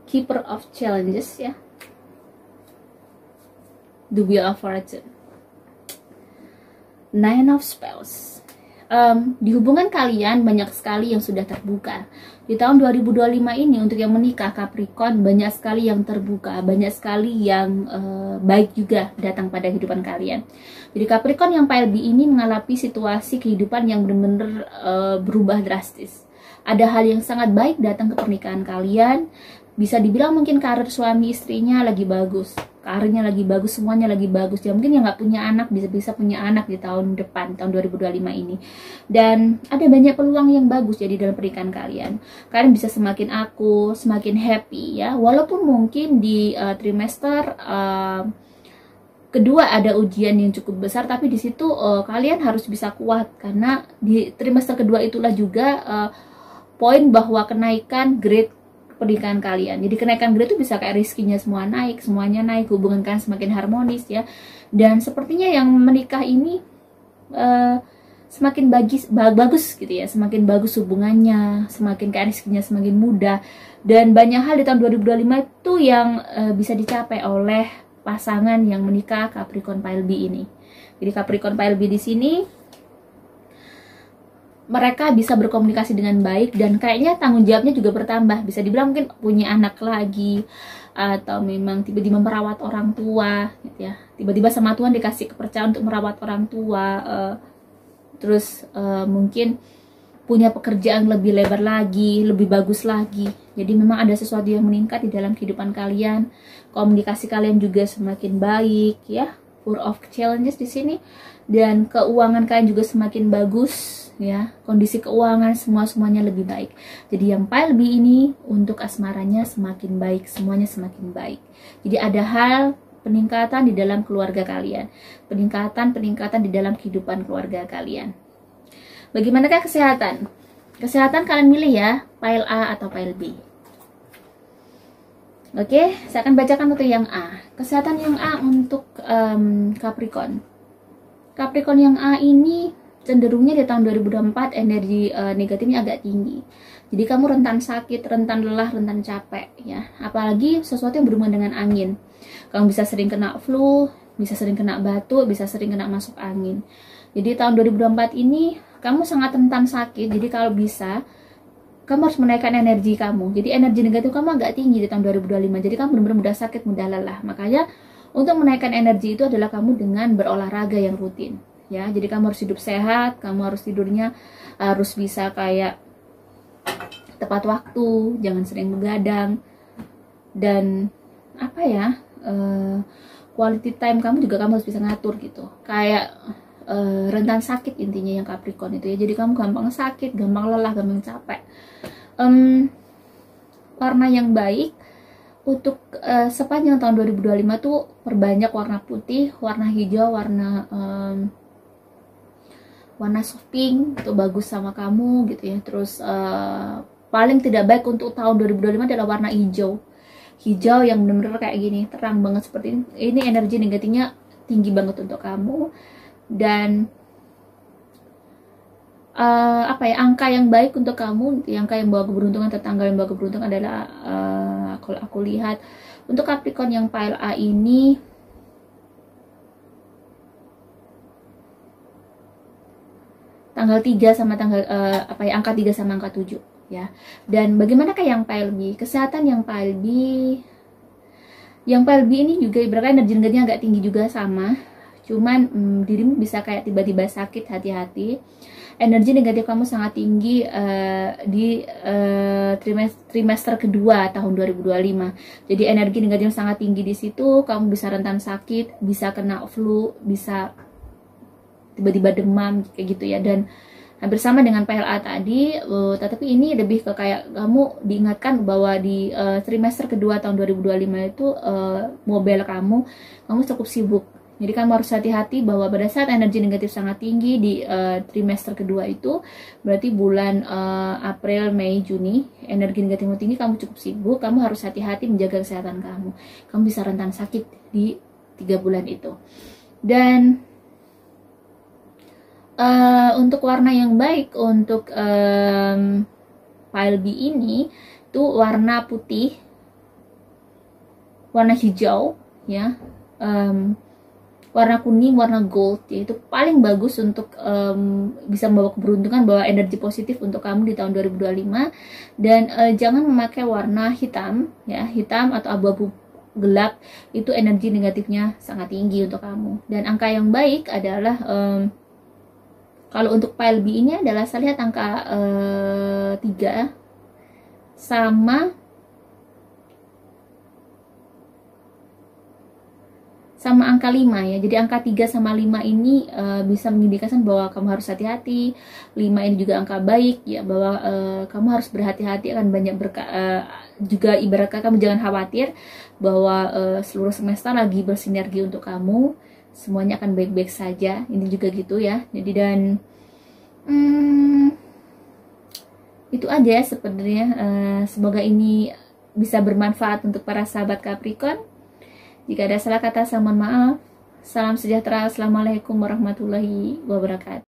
Keeper of Challenges ya, The Wheel of Fortune, Nine of Spells. Di hubungan kalian banyak sekali yang sudah terbuka. Di tahun 2025 ini untuk yang menikah Capricorn, banyak sekali yang terbuka, banyak sekali yang baik juga datang pada kehidupan kalian. Jadi Capricorn yang pile B ini mengalami situasi kehidupan yang benar-benar berubah drastis. Ada hal yang sangat baik datang ke pernikahan kalian. Bisa dibilang mungkin karir suami istrinya lagi bagus, karirnya lagi bagus, semuanya lagi bagus. Ya mungkin yang nggak punya anak bisa punya anak di tahun depan, tahun 2025 ini. Dan ada banyak peluang yang bagus jadi dalam pernikahan kalian. Kalian bisa semakin akur, semakin happy ya. Walaupun mungkin di trimester kedua ada ujian yang cukup besar, tapi di situ kalian harus bisa kuat karena di trimester kedua itulah juga poin bahwa kenaikan grade pernikahan kalian. Jadi kenaikan grade itu bisa kayak rezekinya semua naik, semuanya naik, hubungan kalian semakin harmonis ya. Dan sepertinya yang menikah ini semakin bagus gitu ya, semakin bagus hubungannya, semakin kayak rezekinya semakin mudah. Dan banyak hal di tahun 2025 itu yang bisa dicapai oleh pasangan yang menikah Capricorn pile B ini. Jadi Capricorn pile B di sini mereka bisa berkomunikasi dengan baik dan kayaknya tanggung jawabnya juga bertambah. Bisa dibilang mungkin punya anak lagi atau memang tiba-tiba merawat orang tua gitu ya. Tiba-tiba sama Tuhan dikasih kepercayaan untuk merawat orang tua. Terus mungkin punya pekerjaan lebih lebar lagi, lebih bagus lagi. Jadi memang ada sesuatu yang meningkat di dalam kehidupan kalian. Komunikasi kalian juga semakin baik ya. Full of challenges di sini dan keuangan kalian juga semakin bagus ya, kondisi keuangan semuanya lebih baik. Jadi yang pile B ini untuk asmaranya semakin baik, semuanya semakin baik. Jadi ada hal peningkatan di dalam keluarga kalian, peningkatan di dalam kehidupan keluarga kalian. Bagaimanakah kesehatan? Kesehatan kalian milih ya, pile A atau pile B. Oke, saya akan bacakan untuk yang A. Kesehatan yang A untuk Capricorn. Capricorn yang A ini cenderungnya di tahun 2024 energi negatifnya agak tinggi. Jadi kamu rentan sakit, rentan lelah, rentan capek ya. Apalagi sesuatu yang berhubungan dengan angin. Kamu bisa sering kena flu, bisa sering kena batuk, bisa sering kena masuk angin. Jadi tahun 2024 ini kamu sangat rentan sakit. Jadi kalau bisa kamu harus menaikkan energi kamu. Jadi energi negatif kamu agak tinggi di tahun 2025. Jadi kamu benar-benar mudah sakit, mudah lelah. Makanya untuk menaikkan energi itu adalah kamu dengan berolahraga yang rutin. Ya, jadi kamu harus hidup sehat, kamu harus tidurnya harus bisa kayak tepat waktu, jangan sering begadang, dan apa ya, quality time kamu juga kamu harus bisa ngatur gitu. Kayak rentan sakit intinya yang Capricorn itu ya. Jadi kamu gampang sakit, gampang lelah, gampang capek. Warna yang baik untuk sepanjang tahun 2025 tuh perbanyak warna putih, warna hijau, warna soft pink itu bagus sama kamu gitu ya. Terus paling tidak baik untuk tahun 2025 adalah warna hijau. Hijau yang benar-benar kayak gini, terang banget seperti ini. Ini energi negatifnya tinggi banget untuk kamu. Dan angka yang baik untuk kamu, angka yang bawa keberuntungan, tetangga yang bawa keberuntungan adalah kalau aku lihat untuk Capricorn yang pile A ini tanggal 3 sama tanggal angka 3 sama angka 7 ya. Dan bagaimanakah yang pile B? Kesehatan yang pile B. Yang pile B ini juga ibaratnya energi negatifnya agak tinggi juga sama. Cuman dirimu bisa kayak tiba-tiba sakit, hati-hati. Energi negatif kamu sangat tinggi di trimester kedua tahun 2025. Jadi energi negatif sangat tinggi di situ, kamu bisa rentan sakit, bisa kena flu, bisa tiba-tiba demam kayak gitu ya. Dan hampir sama dengan PLA tadi, tetapi ini lebih ke kayak kamu diingatkan bahwa di trimester kedua tahun 2025 itu mobil kamu cukup sibuk Jadi kamu harus hati-hati bahwa pada saat energi negatif sangat tinggi di trimester kedua itu, berarti bulan April, Mei, Juni, energi negatifmu tinggi, kamu cukup sibuk, kamu harus hati-hati menjaga kesehatan kamu. Kamu bisa rentan sakit di 3 bulan itu. Dan untuk warna yang baik untuk file B ini tuh warna putih, warna hijau, ya, warna kuning, warna gold, yaitu paling bagus untuk bisa membawa keberuntungan, bawa energi positif untuk kamu di tahun 2025. Dan jangan memakai warna hitam, ya, hitam atau abu-abu gelap, itu energi negatifnya sangat tinggi untuk kamu. Dan angka yang baik adalah kalau untuk file B ini adalah saya lihat angka 3 sama angka 5, ya. Jadi angka 3 sama 5 ini bisa mengindikasikan bahwa kamu harus hati-hati. 5 ini juga angka baik, ya, bahwa kamu harus berhati-hati, akan banyak juga ibaratkan kamu jangan khawatir bahwa seluruh semester lagi bersinergi untuk kamu, semuanya akan baik-baik saja. Ini juga gitu, ya. Jadi dan itu aja sebenarnya. Semoga ini bisa bermanfaat untuk para sahabat Capricorn. Jika ada salah kata, saya mohon maaf. Salam sejahtera. Assalamualaikum warahmatullahi wabarakatuh.